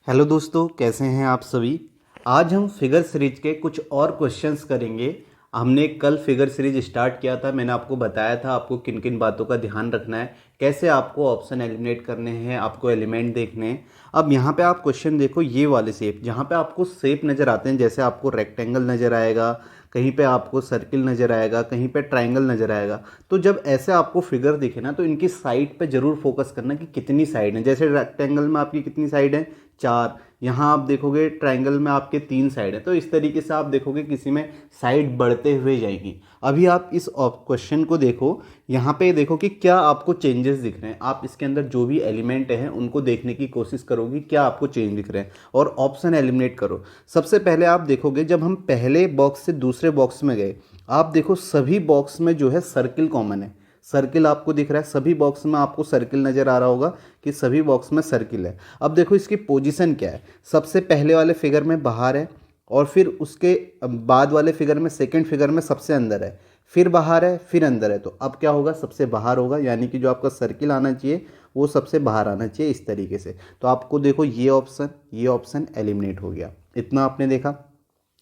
Hello दोस्तों, कैसे हैं आप सभी। आज हम फिगर सीरीज के कुछ और क्वेश्चंस करेंगे। हमने कल फिगर सीरीज स्टार्ट किया था। मैंने आपको बताया था आपको किन किन बातों का ध्यान रखना है, कैसे आपको ऑप्शन एलिमिनेट करने हैं, आपको एलिमेंट देखने हैं। अब यहाँ पे आप क्वेश्चन देखो, ये वाले शेप जहाँ पे आपको शेप नज़र आते हैं, जैसे आपको रेक्टेंगल नज़र आएगा, कहीं पे आपको सर्किल नज़र आएगा, कहीं पे ट्राइंगल नज़र आएगा। तो जब ऐसे आपको फिगर दिखे ना, तो इनकी साइड पे ज़रूर फोकस करना कि कितनी साइड है। जैसे रेक्टेंगल में आपकी कितनी साइड है, 4। यहाँ आप देखोगे ट्राइंगल में आपके 3 साइड है। तो इस तरीके से आप देखोगे किसी में साइड बढ़ते हुए जाएगी। अभी आप इस क्वेश्चन को देखो, यहाँ पे देखो कि क्या आपको चेंजेस दिख रहे हैं। आप इसके अंदर जो भी एलिमेंट हैं उनको देखने की कोशिश करोगे, क्या आपको चेंज दिख रहे हैं, और ऑप्शन एलिमिनेट करो। सबसे पहले आप देखोगे, जब हम पहले बॉक्स से दूसरे बॉक्स में गए, आप देखो सभी बॉक्स में जो है सर्किल कॉमन है। सर्किल आपको दिख रहा है, सभी बॉक्स में आपको सर्किल नज़र आ रहा होगा कि सभी बॉक्स में सर्किल है। अब देखो इसकी पोजीशन क्या है। सबसे पहले वाले फिगर में बाहर है, और फिर उसके बाद वाले फिगर में, सेकंड फिगर में सबसे अंदर है, फिर बाहर है, फिर अंदर है। तो अब क्या होगा, सबसे बाहर होगा, यानी कि जो आपका सर्किल आना चाहिए वो सबसे बाहर आना चाहिए, इस तरीके से। तो आपको देखो ये ऑप्शन एलिमिनेट हो गया। इतना आपने देखा।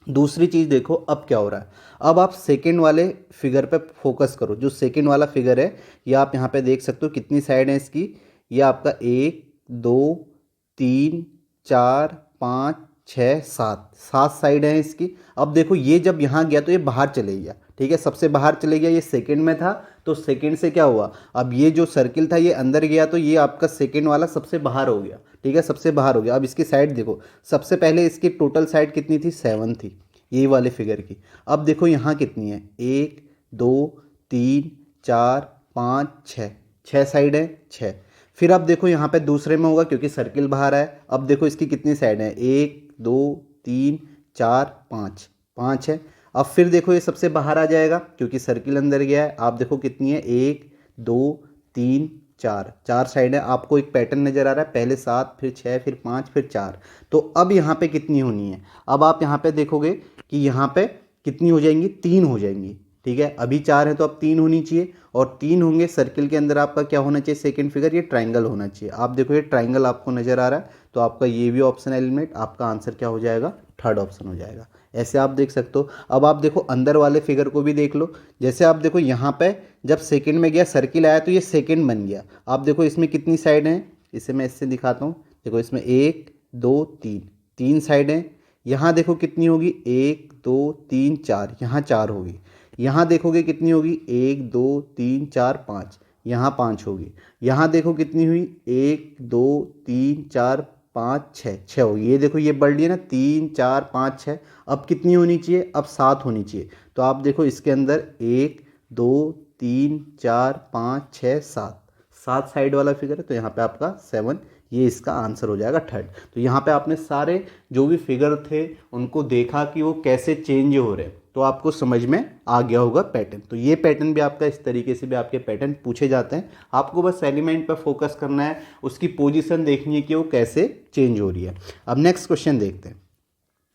दूसरी चीज़ देखो, अब क्या हो रहा है। अब आप सेकंड वाले फिगर पे फोकस करो। जो सेकंड वाला फिगर है, ये आप यहाँ पे देख सकते हो कितनी साइड है इसकी। ये आपका 1 2 3 4 5 6 7 7 साइड है इसकी। अब देखो ये जब यहाँ गया तो ये बाहर चले गया, ठीक है, सबसे बाहर चले गया। ये सेकंड में था, तो सेकंड से क्या हुआ, अब ये जो सर्किल था ये अंदर गया, तो ये आपका सेकंड वाला सबसे बाहर हो गया, ठीक है, सबसे बाहर हो गया। अब इसकी साइड देखो, सबसे पहले इसकी टोटल साइड कितनी थी, 7 थी ये वाले फिगर की। अब देखो यहाँ कितनी है, 1 2 3 4 5 6, 6 साइड है, 6। फिर अब देखो यहाँ पे दूसरे में होगा क्योंकि सर्किल बाहर है। अब देखो इसकी कितनी साइड है, 1 2 3 4 5, 5 है। अब फिर देखो ये सबसे बाहर आ जाएगा क्योंकि सर्किल अंदर गया है। आप देखो कितनी है, 1 2 3 4, 4 साइड है। आपको एक पैटर्न नज़र आ रहा है, पहले 7 फिर 6 फिर 5 फिर 4। तो अब यहाँ पे कितनी होनी है, अब आप यहाँ पे देखोगे कि यहाँ पे कितनी हो जाएंगी, 3 हो जाएंगी, ठीक है। अभी 4 है तो अब 3 होनी चाहिए, और 3 होंगे। सर्किल के अंदर आपका क्या होना चाहिए, सेकंड फिगर ये ट्राइंगल होना चाहिए। आप देखो ये ट्राइंगल आपको नज़र आ रहा है, तो आपका ये भी ऑप्शन एलिमेंट, आपका आंसर क्या हो जाएगा, थर्ड ऑप्शन हो जाएगा। ऐसे आप देख सकते हो। अब आप देखो अंदर वाले फिगर को भी देख लो। जैसे आप देखो यहाँ पे जब सेकंड में गया, सर्किल आया, तो ये सेकंड बन गया। आप देखो इसमें कितनी साइड हैं, इसे मैं इससे दिखाता हूँ। देखो इसमें 1 2 3, 3 साइड हैं। यहाँ देखो कितनी होगी, 1 2 3 4, यहाँ 4 होगी। यहाँ देखोगे कितनी होगी, 1 2 3 4 5, यहाँ 5 होगी। यहाँ देखो कितनी हुई, 1 2 3 4 5 6, 6 होगी। ये देखो ये बढ़ रही है ना, 3 4 5 6। अब कितनी होनी चाहिए, अब 7 होनी चाहिए। तो आप देखो इसके अंदर 1 2 3 4 5 6 7, 7 साइड वाला फिगर है, तो यहाँ पे आपका 7, ये इसका आंसर हो जाएगा थर्ड। तो यहाँ पे आपने सारे जो भी फिगर थे उनको देखा कि वो कैसे चेंज हो रहे हैं, तो आपको समझ में आ गया होगा पैटर्न। तो ये पैटर्न भी आपका, इस तरीके से भी आपके पैटर्न पूछे जाते हैं। आपको बस एलिमेंट पर फोकस करना है, उसकी पोजीशन देखनी है कि वो कैसे चेंज हो रही है। अब नेक्स्ट क्वेश्चन देखते हैं।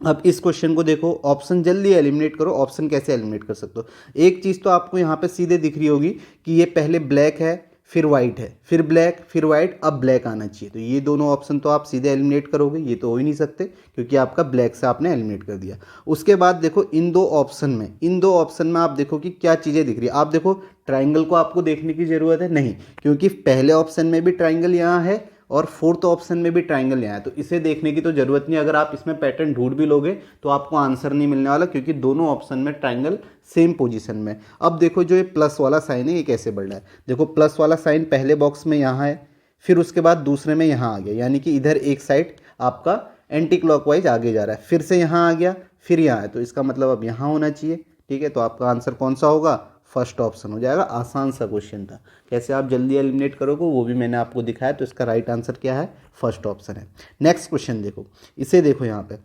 अब इस क्वेश्चन को देखो, ऑप्शन जल्दी एलिमिनेट करो। ऑप्शन कैसे एलिमिनेट कर सकते हो, एक चीज़ तो आपको यहाँ पे सीधे दिख रही होगी कि ये पहले ब्लैक है, फिर वाइट है, फिर ब्लैक, फिर वाइट, अब ब्लैक आना चाहिए। तो ये दोनों ऑप्शन तो आप सीधे एलिमिनेट करोगे, ये तो हो ही नहीं सकते क्योंकि आपका ब्लैक से आपने एलिमिनेट कर दिया। उसके बाद देखो इन दो ऑप्शन में आप देखो कि क्या चीज़ें दिख रही है। आप देखो ट्राइंगल को आपको देखने की ज़रूरत है नहीं, क्योंकि पहले ऑप्शन में भी ट्राइंगल यहाँ है और फोर्थ ऑप्शन में भी ट्राइंगल यहाँ है, तो इसे देखने की तो ज़रूरत नहीं। अगर आप इसमें पैटर्न ढूंढ भी लोगे तो आपको आंसर नहीं मिलने वाला, क्योंकि दोनों ऑप्शन में ट्राइंगल सेम पोजीशन में। अब देखो जो ये प्लस वाला साइन है ये कैसे बढ़ रहा है। देखो प्लस वाला साइन पहले बॉक्स में यहाँ है, फिर उसके बाद दूसरे में यहाँ आ गया, यानी कि इधर एक साइड आपका एंटी क्लॉकवाइज आगे जा रहा है, फिर से यहाँ आ गया, फिर यहाँ है, तो इसका मतलब अब यहाँ होना चाहिए, ठीक है। तो आपका आंसर कौन सा होगा, फर्स्ट ऑप्शन हो जाएगा। आसान सा क्वेश्चन था, कैसे आप जल्दी एलिमिनेट करोगे वो भी मैंने आपको दिखाया। तो इसका राइट आंसर क्या है, फर्स्ट ऑप्शन है। नेक्स्ट क्वेश्चन देखो, इसे देखो यहाँ पे।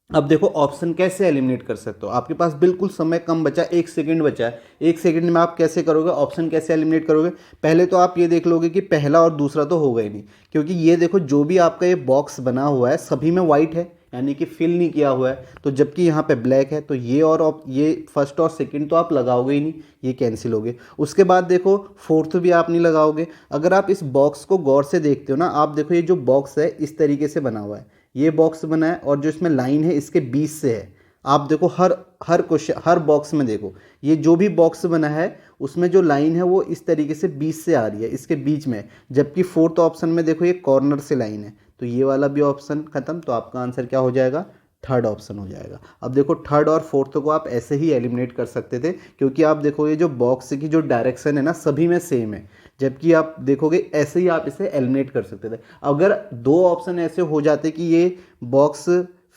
अब देखो ऑप्शन कैसे एलिमिनेट कर सकते हो, आपके पास बिल्कुल समय कम बचा, 1 सेकंड बचा है। 1 सेकंड में आप कैसे करोगे, ऑप्शन कैसे एलिमिनेट करोगे। पहले तो आप ये देख लोगे कि पहला और दूसरा तो होगा ही नहीं, क्योंकि ये देखो जो भी आपका ये बॉक्स बना हुआ है सभी में वाइट है, यानी कि फिल नहीं किया हुआ है। तो जबकि यहाँ पे ब्लैक है, तो ये और ये फर्स्ट और सेकंड तो आप लगाओगे ही नहीं, ये कैंसिल हो गए। उसके बाद देखो फोर्थ भी आप नहीं लगाओगे। अगर आप इस बॉक्स को गौर से देखते हो ना, आप देखो ये जो बॉक्स है इस तरीके से बना हुआ है, ये बॉक्स बना है और जो इसमें लाइन है इसके बीच से है। आप देखो हर हर क्वेश्चन हर बॉक्स में देखो, ये जो भी बॉक्स बना है उसमें जो लाइन है वो इस तरीके से बीच से आ रही है, इसके बीच में। जबकि फोर्थ ऑप्शन में देखो ये कॉर्नर से लाइन है, तो ये वाला भी ऑप्शन खत्म। तो आपका आंसर क्या हो जाएगा? थर्ड ऑप्शन हो जाएगा। अब देखो थर्ड और फोर्थ को आप ऐसे ही एलिमिनेट कर सकते थे, क्योंकि आप देखो ये जो बॉक्स की जो डायरेक्शन है ना सभी में सेम है। जबकि आप देखोगे ऐसे ही आप इसे एलिमिनेट कर सकते थे। अगर दो ऑप्शन ऐसे हो जाते कि ये बॉक्स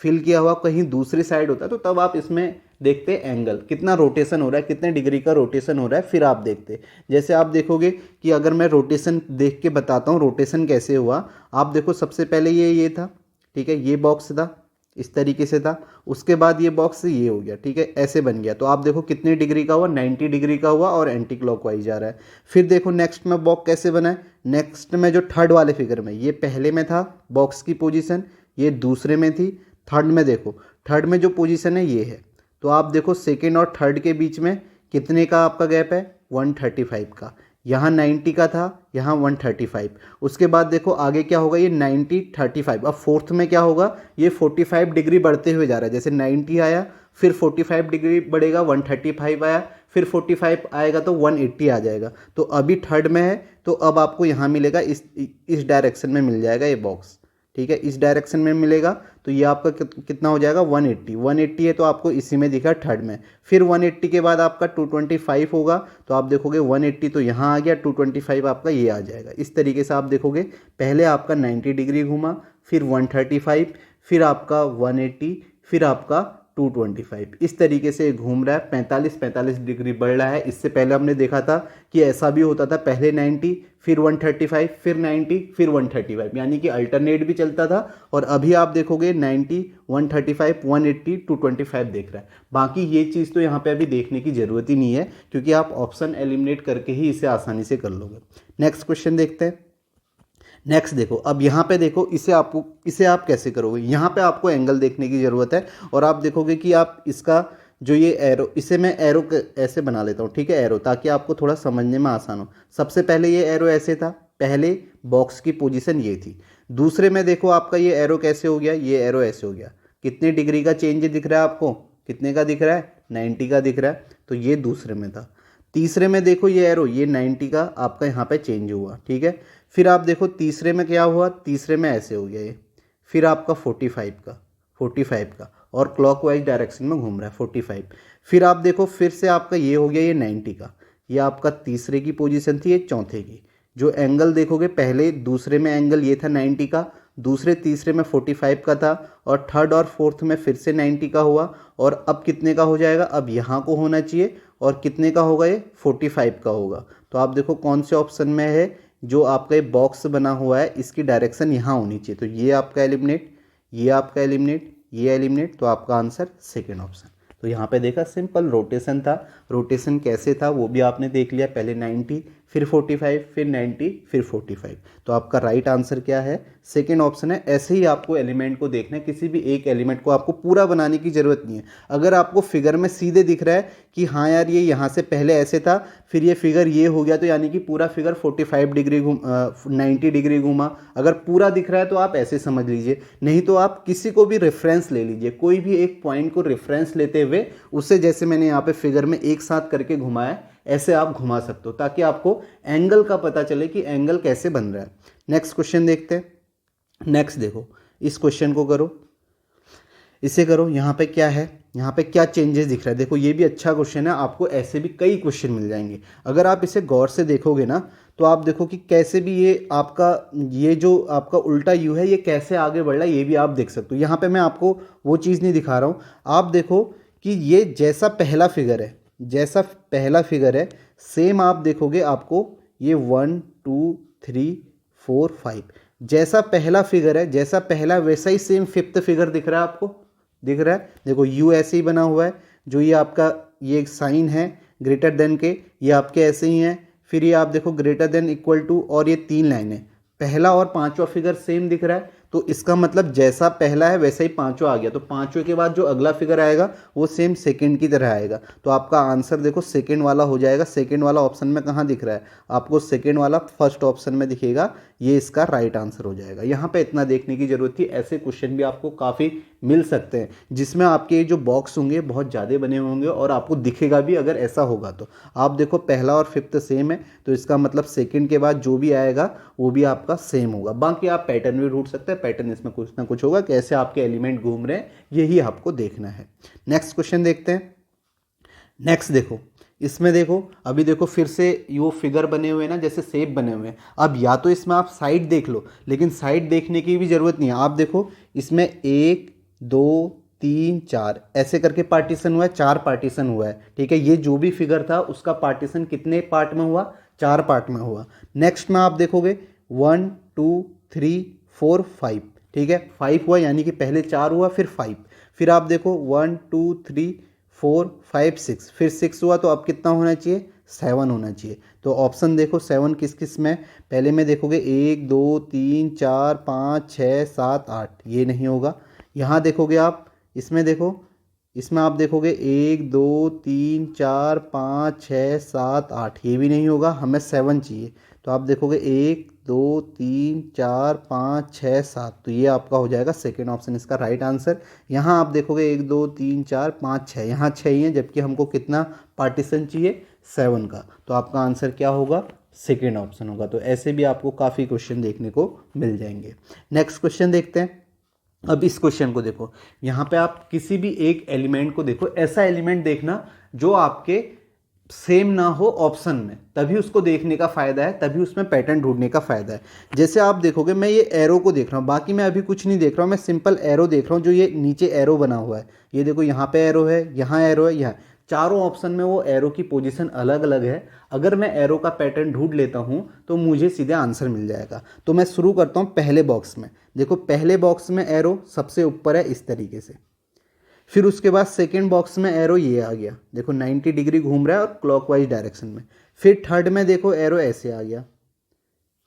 फिल किया हुआ कहीं दूसरी साइड होता है, तो तब आप इसमें देखते एंगल कितना रोटेशन हो रहा है, कितने डिग्री का रोटेशन हो रहा है, फिर आप देखते। जैसे आप देखोगे कि अगर मैं रोटेशन देख के बताता हूँ रोटेशन कैसे हुआ। आप देखो सबसे पहले ये था, ठीक है, ये बॉक्स था, इस तरीके से था। उसके बाद ये बॉक्स ये हो गया, ठीक है, ऐसे बन गया। तो आप देखो कितने डिग्री का हुआ, 90 डिग्री का हुआ और एंटी क्लॉकवाइज जा रहा है। फिर देखो नेक्स्ट में बॉक्स कैसे बना है। नेक्स्ट में जो थर्ड वाले फिगर में, ये पहले में था बॉक्स की पोजीशन, ये दूसरे में थी, थर्ड में देखो, थर्ड में जो पोजीशन है ये है। तो आप देखो सेकेंड और थर्ड के बीच में कितने का आपका गैप है? 135 का। यहाँ 90 का था, यहाँ 135। उसके बाद देखो आगे क्या होगा, ये 90 35। अब फोर्थ में क्या होगा, ये 45 डिग्री बढ़ते हुए जा रहा है। जैसे 90 आया, फिर 45 डिग्री बढ़ेगा, 135 आया, फिर 45 आएगा तो 180 आ जाएगा। तो अभी थर्ड में है, तो अब आपको यहाँ मिलेगा, इस डायरेक्शन में मिल जाएगा ये बॉक्स, ठीक है, इस डायरेक्शन में मिलेगा। तो ये आपका कितना हो जाएगा? 180। 180 है तो आपको इसी में दिखा थर्ड में। फिर 180 के बाद आपका 225 होगा, तो आप देखोगे 180 तो यहाँ आ गया, 225 आपका ये आ जाएगा। इस तरीके से आप देखोगे पहले आपका 90 डिग्री घूमा, फिर 135, फिर आपका 180, फिर आपका 225। इस तरीके से घूम रहा है, 45 डिग्री बढ़ रहा है। इससे पहले हमने देखा था कि ऐसा भी होता था, पहले 90, फिर 135, फिर 90, फिर 135, यानी कि अल्टरनेट भी चलता था। और अभी आप देखोगे 90, 135, 180, 225 देख रहा है। बाकी ये चीज़ तो यहाँ पे अभी देखने की ज़रूरत ही नहीं है, क्योंकि आप ऑप्शन एलिमिनेट करके ही इसे आसानी से कर लोगे। नेक्स्ट क्वेश्चन देखते हैं। नेक्स्ट देखो, अब यहाँ पे देखो, इसे आप कैसे करोगे। यहाँ पे आपको एंगल देखने की ज़रूरत है, और आप देखोगे कि आप इसका जो ये एरो, इसे मैं एरो ऐसे बना लेता हूँ, ठीक है, एरो, ताकि आपको थोड़ा समझने में आसान हो। सबसे पहले ये एरो ऐसे था, पहले बॉक्स की पोजीशन ये थी। दूसरे में देखो आपका ये एरो कैसे हो गया, ये एरो ऐसे हो गया। कितने डिग्री का चेंज दिख रहा है आपको? कितने का दिख रहा है? 90 का दिख रहा है। तो ये दूसरे में था। तीसरे में देखो ये एरो, ये 90 का आपका यहाँ पे चेंज हुआ, ठीक है। फिर आप देखो तीसरे में क्या हुआ, तीसरे में ऐसे हो गया ये। फिर आपका 45 का और क्लॉकवाइज डायरेक्शन में घूम रहा है 45। फिर आप देखो फिर से आपका ये हो गया ये 90 का। ये आपका तीसरे की पोजीशन थी, ये चौथे की। जो एंगल देखोगे, पहले दूसरे में एंगल ये था 90 का, दूसरे तीसरे में 45 का था, और थर्ड और फोर्थ में फिर से 90 का हुआ। और अब कितने का हो जाएगा? अब यहाँ को होना चाहिए, और कितने का होगा ये? 45 का होगा। तो आप देखो कौन से ऑप्शन में है, जो आपका ये बॉक्स बना हुआ है इसकी डायरेक्शन यहाँ होनी चाहिए। तो ये आपका एलिमिनेट, ये आपका एलिमिनेट, ये एलिमिनेट। तो आपका आंसर सेकेंड ऑप्शन। तो यहाँ पे देखा सिंपल रोटेशन था। रोटेशन कैसे था वो भी आपने देख लिया, पहले 90, फिर 45, फिर 90, फिर 45। तो आपका राइट आंसर क्या है? सेकेंड ऑप्शन है। ऐसे ही आपको एलिमेंट को देखना है, किसी भी एक एलिमेंट को आपको पूरा बनाने की ज़रूरत नहीं है। अगर आपको फिगर में सीधे दिख रहा है कि हाँ यार ये यहाँ से पहले ऐसे था, फिर ये फिगर ये हो गया, तो यानी कि पूरा फिगर 45 डिग्री 90 डिग्री घूमा। अगर पूरा दिख रहा है तो आप ऐसे समझ लीजिए, नहीं तो आप किसी को भी रेफरेंस ले लीजिए, कोई भी एक पॉइंट को रेफरेंस लेते हुए उसे, जैसे मैंने यहाँ पे फिगर में एक साथ करके घुमाया, ऐसे आप घुमा सकते हो, ताकि आपको एंगल का पता चले कि एंगल कैसे बन रहा है। नेक्स्ट क्वेश्चन देखते हैं। नेक्स्ट देखो, इस क्वेश्चन को करो, इसे करो। यहाँ पे क्या है, यहाँ पे क्या चेंजेस दिख रहा है? देखो ये भी अच्छा क्वेश्चन है, आपको ऐसे भी कई क्वेश्चन मिल जाएंगे। अगर आप इसे गौर से देखोगे ना, तो आप देखो कि कैसे भी ये आपका, ये जो आपका उल्टा यू है, ये कैसे आगे बढ़ रहा है, ये भी आप देख सकते हो। यहाँ पे मैं आपको वो चीज़ नहीं दिखा रहा हूँ। आप देखो कि ये जैसा पहला फिगर है, जैसा पहला फिगर है, सेम आप देखोगे आपको ये 1 2 3 4 5, जैसा पहला फिगर है, जैसा पहला, वैसा ही सेम फिफ्थ फिगर दिख रहा है आपको, दिख रहा है। देखो यू ऐसे ही बना हुआ है, जो ये आपका ये एक साइन है ग्रेटर देन के, ये आपके ऐसे ही हैं। फिर ये आप देखो ग्रेटर देन, इक्वल टू, और ये 3 लाइनें, पहला और पांचवा फिगर सेम दिख रहा है। तो इसका मतलब जैसा पहला है वैसा ही पांचवा आ गया। तो पांचवे के बाद जो अगला फिगर आएगा वो सेम सेकंड की तरह आएगा। तो आपका आंसर देखो सेकंड वाला हो जाएगा। सेकंड वाला ऑप्शन में कहाँ दिख रहा है आपको? सेकंड वाला फर्स्ट ऑप्शन में दिखेगा, ये इसका राइट आंसर हो जाएगा। यहाँ पे इतना देखने की ज़रूरत थी। ऐसे क्वेश्चन भी आपको काफ़ी मिल सकते हैं जिसमें आपके जो बॉक्स होंगे बहुत ज़्यादा बने होंगे और आपको दिखेगा भी अगर ऐसा होगा तो। आप देखो पहला और फिफ्थ सेम है, तो इसका मतलब सेकंड के बाद जो भी आएगा वो भी आपका सेम होगा। बाकी आप पैटर्न भी ढूंढ सकते हैं, पैटर्न इसमें कुछ ना कुछ होगा, कैसे आपके एलिमेंट घूम रहे हैं यही आपको देखना है। नेक्स्ट क्वेश्चन देखते हैं। नेक्स्ट देखो, इसमें देखो अभी देखो फिर से वो फिगर बने हुए हैं ना, जैसे शेप बने हुए हैं। अब या तो इसमें आप साइड देख लो, लेकिन साइड देखने की भी ज़रूरत नहीं है। आप देखो इसमें 1 2 3 4 ऐसे करके पार्टीशन हुआ है, 4 पार्टीशन हुआ है, ठीक है। ये जो भी फिगर था उसका पार्टीशन कितने पार्ट में हुआ, 4 पार्ट में हुआ। नेक्स्ट में आप देखोगे 1 2 3 4 5, ठीक है, 5 हुआ, यानी कि पहले 4 हुआ फिर 5। फिर आप देखो 1 2 3 4 5 6, फिर 6 हुआ, तो अब कितना होना चाहिए, 7 होना चाहिए। तो ऑप्शन देखो 7 किस किस में, पहले में देखोगे 1 2 3 4 5 6 7 8, ये नहीं होगा। यहाँ देखोगे आप, इसमें देखो, इसमें आप देखोगे 1 2 3 4 5 6 7 8, ये भी नहीं होगा, हमें 7 चाहिए। तो आप देखोगे 1 2 3 4 5 6 7, तो ये आपका हो जाएगा सेकेंड ऑप्शन इसका राइट आंसर। यहाँ आप देखोगे 1 2 3 4 5 6, यहाँ 6 ही है, जबकि हमको कितना पार्टीशन चाहिए, 7 का। तो आपका आंसर क्या होगा, सेकेंड ऑप्शन होगा। तो ऐसे भी आपको काफ़ी क्वेश्चन देखने को मिल जाएंगे। नेक्स्ट क्वेश्चन देखते हैं। अब इस क्वेश्चन को देखो, यहाँ पे आप किसी भी एक एलिमेंट को देखो, ऐसा एलिमेंट देखना जो आपके सेम ना हो ऑप्शन में, तभी उसको देखने का फ़ायदा है, तभी उसमें पैटर्न ढूंढने का फ़ायदा है। जैसे आप देखोगे मैं ये एरो को देख रहा हूँ, बाकी मैं अभी कुछ नहीं देख रहा हूँ, मैं सिंपल एरो देख रहा हूँ, जो ये नीचे एरो बना हुआ है, ये देखो यहाँ पे एरो है, यहाँ एरो है, यहाँ चारों ऑप्शन में वो एरो की पोजीशन अलग अलग है। अगर मैं एरो का पैटर्न ढूंढ लेता हूँ तो मुझे सीधे आंसर मिल जाएगा। तो मैं शुरू करता हूँ पहले बॉक्स में। देखो पहले बॉक्स में एरो सबसे ऊपर है इस तरीके से, फिर उसके बाद सेकेंड बॉक्स में एरो ये आ गया, देखो 90 डिग्री घूम रहा है और क्लॉकवाइज डायरेक्शन में। फिर थर्ड में देखो एरो ऐसे आ गया,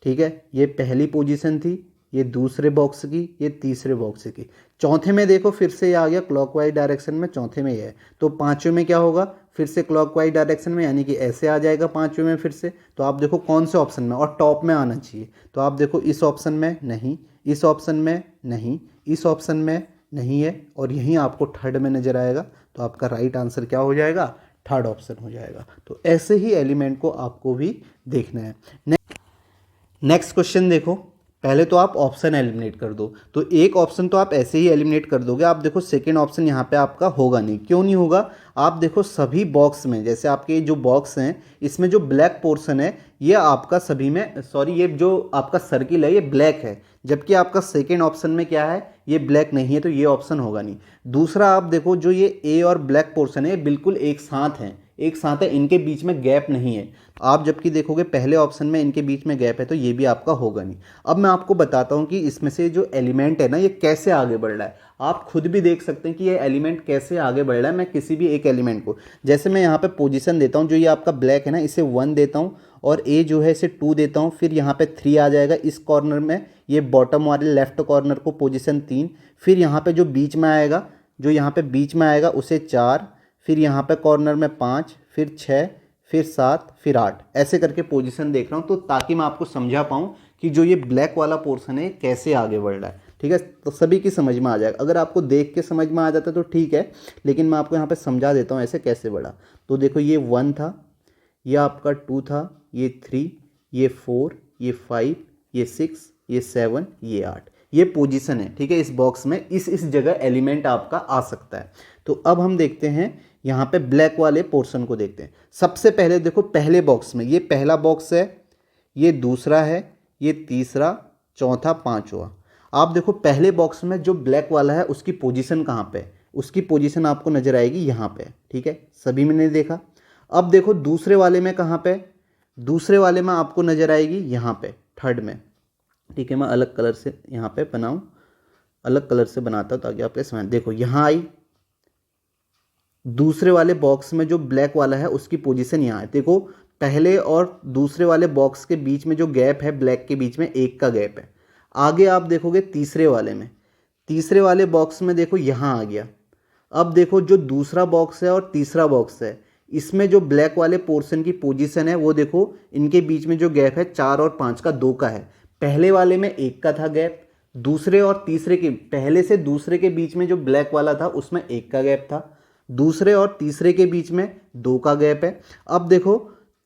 ठीक है, ये पहली पोजीशन थी, ये दूसरे बॉक्स की, ये तीसरे बॉक्स की। चौथे में देखो फिर से ये आ गया क्लॉकवाइज डायरेक्शन में, चौथे में ये है। तो पांचवें में क्या होगा, फिर से क्लॉकवाइज डायरेक्शन में, यानी कि ऐसे आ जाएगा पांचवें में फिर से। तो आप देखो कौन से ऑप्शन में, और टॉप में आना चाहिए। तो आप देखो इस ऑप्शन में नहीं, इस ऑप्शन में नहीं, इस ऑप्शन में नहीं है, और यहीं आपको थर्ड में नजर आएगा। तो आपका राइट आंसर क्या हो जाएगा, थर्ड ऑप्शन हो जाएगा। तो ऐसे ही एलिमेंट को आपको भी देखना है। नेक्स्ट क्वेश्चन देखो, पहले तो आप ऑप्शन एलिमिनेट कर दो। तो एक ऑप्शन तो आप ऐसे ही एलिमिनेट कर दोगे। आप देखो सेकेंड ऑप्शन यहाँ पे आपका होगा नहीं, क्यों नहीं होगा, आप देखो सभी बॉक्स में, जैसे आपके जो बॉक्स हैं इसमें जो ब्लैक पोर्शन है ये आपका सभी में, सॉरी ये जो आपका सर्किल है ये ब्लैक है, जबकि आपका सेकेंड ऑप्शन में क्या है, ये ब्लैक नहीं है, तो ये ऑप्शन होगा नहीं। दूसरा आप देखो जो ये ए और ब्लैक पोर्शन है बिल्कुल एक साथ हैं, एक साथ है, इनके बीच में गैप नहीं है। आप जबकि देखोगे पहले ऑप्शन में इनके बीच में गैप है, तो ये भी आपका होगा नहीं। अब मैं आपको बताता हूँ कि इसमें से जो एलिमेंट है ना ये कैसे आगे बढ़ रहा है। आप खुद भी देख सकते हैं कि ये एलिमेंट कैसे आगे बढ़ रहा है। मैं किसी भी एक एलिमेंट को, जैसे मैं यहाँ पे पोजीशन देता हूँ, जो ये आपका ब्लैक है ना इसे 1 देता हूँ, और ए जो है इसे 2 देता हूँ, फिर यहाँ पे 3 आ जाएगा इस कॉर्नर में, ये बॉटम वाले लेफ्ट कॉर्नर को पोजीशन 3, फिर यहाँ पे जो बीच में आएगा, जो यहाँ पे बीच में आएगा उसे 4, फिर यहाँ पे कॉर्नर में 5, फिर 6, फिर 7, फिर 8, ऐसे करके पोजीशन देख रहा हूँ, तो ताकि मैं आपको समझा पाऊँ कि जो ये ब्लैक वाला पोर्शन है कैसे आगे बढ़ रहा है। ठीक है, तो सभी की समझ में आ जाएगा। अगर आपको देख के समझ में आ जाता है तो ठीक है, लेकिन मैं आपको यहाँ पे समझा देता हूँ ऐसे कैसे बढ़ा। तो देखो ये 1 था, ये आपका 2 था, ये 3, ये 4, ये 5, ये 6, ये 7, ये 8, ये पोजीशन है। ठीक है, इस बॉक्स में इस जगह एलिमेंट आपका आ सकता है। तो अब हम देखते हैं यहाँ पे ब्लैक वाले पोर्शन को देखते हैं। सबसे पहले देखो पहले बॉक्स में, ये पहला बॉक्स है, ये दूसरा है, ये तीसरा, चौथा, पांचवा। आप देखो पहले बॉक्स में जो ब्लैक वाला है उसकी पोजीशन कहाँ पे है, उसकी पोजीशन आपको नजर आएगी यहाँ पे। ठीक है, सभी में नहीं देखा। अब देखो दूसरे वाले में कहाँ पे, दूसरे वाले में आपको नजर आएगी यहाँ पे, थर्ड में। ठीक है, मैं अलग कलर से यहाँ पे बनाऊँ, अलग कलर से बनाता हूँ ताकि आपके समझ। देखो यहाँ आई, दूसरे वाले बॉक्स में जो ब्लैक वाला है उसकी पोजीशन यहाँ है। देखो पहले और दूसरे वाले बॉक्स के बीच में जो गैप है, ब्लैक के बीच में 1 का गैप है। आगे आप देखोगे तीसरे वाले में, तीसरे वाले बॉक्स में देखो यहाँ आ गया। अब देखो जो दूसरा बॉक्स है और तीसरा बॉक्स है, इसमें जो ब्लैक वाले पोर्शन की पोजीशन है वो देखो, इनके बीच में जो गैप है 4 और 5 का, 2 का है। पहले वाले में एक का था गैप, दूसरे और तीसरे के, पहले से दूसरे के बीच में जो ब्लैक वाला था उसमें एक का गैप था, दूसरे और तीसरे के बीच में दो का गैप है। अब देखो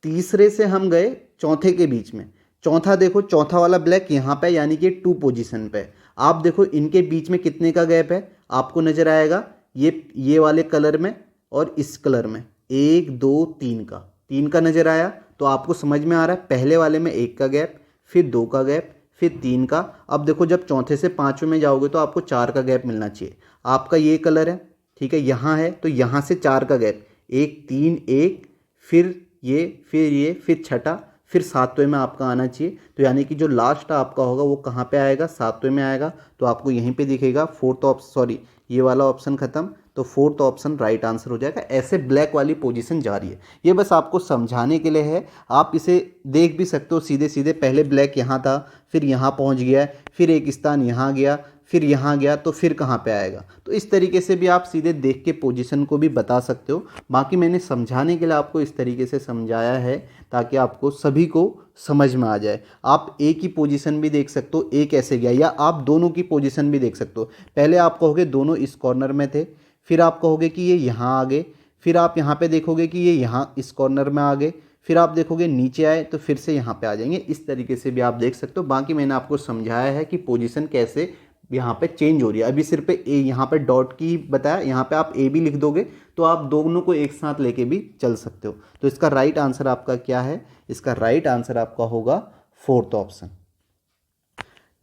तीसरे से हम गए चौथे के बीच में, चौथा देखो, चौथा वाला ब्लैक यहाँ पे यानी कि 2 पोजीशन पे। आप देखो इनके बीच में कितने का गैप है, आपको नजर आएगा ये वाले कलर में और इस कलर में 1 2 3 का, 3 का नजर आया। तो आपको समझ में आ रहा है पहले वाले में 1 का गैप, फिर 2 का गैप, फिर 3 का। अब देखो जब चौथे से पाँचवें में जाओगे तो आपको 4 का गैप मिलना चाहिए। आपका ये कलर है, ठीक है, यहाँ है तो यहाँ से 4 का गैप, 1 3 1, फिर ये फिर छठा, फिर सातवें में आपका आना चाहिए। तो यानी कि जो लास्ट आपका होगा वो कहाँ पे आएगा, सातवें में आएगा। तो आपको यहीं पे दिखेगा फोर्थ ऑप्शन, सॉरी ये वाला ऑप्शन खत्म, तो फोर्थ ऑप्शन राइट आंसर हो जाएगा। ऐसे ब्लैक वाली पोजीशन जा रही है, ये बस आपको समझाने के लिए है। आप इसे देख भी सकते हो सीधे सीधे, पहले ब्लैक यहाँ था, फिर यहाँ पहुँच गया, फिर एक स्थान यहाँ गया, फिर यहाँ गया, तो फिर कहाँ पे आएगा। तो इस तरीके से भी आप सीधे देख के पोजीशन को भी बता सकते हो। बाकी मैंने समझाने के लिए आपको इस तरीके से समझाया है ताकि आपको सभी को समझ में आ जाए। आप एक ही पोजीशन भी देख सकते हो, एक ऐसे गया, या आप दोनों की पोजीशन भी देख सकते हो। पहले आप कहोगे दोनों इस कॉर्नर में थे, फिर आप कहोगे कि ये यहाँ आ गए, फिर आप यहाँ पे देखोगे कि ये यहाँ इस कॉर्नर में आ गए, फिर आप देखोगे नीचे आए तो फिर से यहाँ पे आ जाएंगे। इस तरीके से भी आप देख सकते हो। बाकी मैंने आपको समझाया है कि पोजीशन कैसे यहाँ पे चेंज हो रही है। अभी सिर्फ ए यहाँ पे डॉट की बताया, यहाँ पे आप ए भी लिख दोगे तो आप दोनों को एक साथ लेके भी चल सकते हो। तो इसका राइट आंसर आपका क्या है, इसका राइट आंसर आपका होगा फोर्थ ऑप्शन।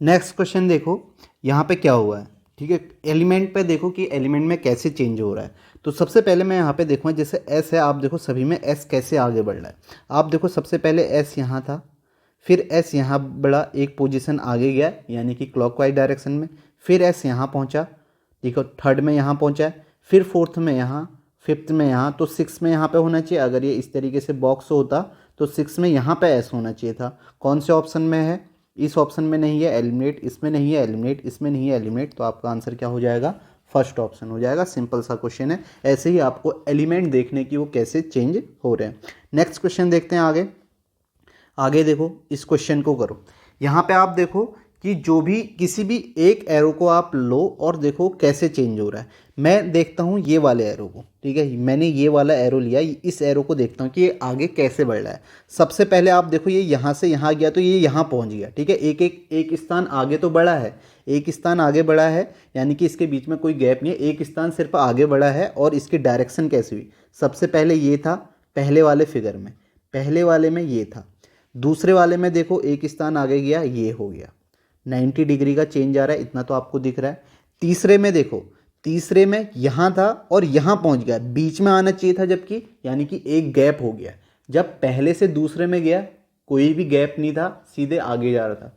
नेक्स्ट क्वेश्चन देखो यहाँ पे क्या हुआ है, ठीक है। एलिमेंट पे देखो कि एलिमेंट में कैसे चेंज हो रहा है। तो सबसे पहले मैं यहाँ पे देखूँगा, जैसे एस है, आप देखो सभी में एस कैसे आगे बढ़ रहा है। आप देखो सबसे पहले एस यहाँ था, फिर एस यहाँ बढ़ा, एक पोजीशन आगे गया यानी कि क्लॉकवाइज डायरेक्शन में, फिर एस यहाँ पहुँचा, देखो थर्ड में यहाँ पहुँचा है, फिर फोर्थ में यहाँ, फिफ्थ में यहाँ, तो सिक्स में यहाँ पे होना चाहिए। अगर ये इस तरीके से बॉक्स होता तो सिक्स में यहाँ पे एस होना चाहिए था। कौन से ऑप्शन में है, इस ऑप्शन में नहीं है, एलिमिनेट, इसमें नहीं है एलिमिनेट, इसमें नहीं है एलिमिनेट, तो आपका आंसर क्या हो जाएगा, फर्स्ट ऑप्शन हो जाएगा। सिंपल सा क्वेश्चन है। ऐसे ही आपको एलिमेंट देखने की वो कैसे चेंज हो रहे हैं। नेक्स्ट क्वेश्चन देखते हैं आगे। आगे देखो इस क्वेश्चन को करो। यहाँ पे आप देखो कि जो भी किसी भी एक एरो को आप लो और देखो कैसे चेंज हो रहा है। मैं देखता हूँ ये वाले एरो को, ठीक है, मैंने ये वाला एरो लिया, इस एरो को देखता हूँ कि ये आगे कैसे बढ़ रहा है। सबसे पहले आप देखो ये यहाँ से यहाँ गया तो ये यहाँ पहुँच गया, ठीक है, एक स्थान आगे तो बढ़ा है, एक स्थान आगे बढ़ा है, यानी कि इसके बीच में कोई गैप नहीं है, एक स्थान सिर्फ आगे बढ़ा है। और इसकी डायरेक्शन कैसी हुई, सबसे पहले ये था पहले वाले फिगर में, पहले वाले में ये था, दूसरे वाले में देखो एक स्थान आगे गया, ये हो गया, 90 डिग्री का चेंज आ रहा है, इतना तो आपको दिख रहा है। तीसरे में देखो, तीसरे में यहाँ था और यहाँ पहुँच गया, बीच में आना चाहिए था जबकि, यानी कि एक गैप हो गया। जब पहले से दूसरे में गया कोई भी गैप नहीं था, सीधे आगे जा रहा था।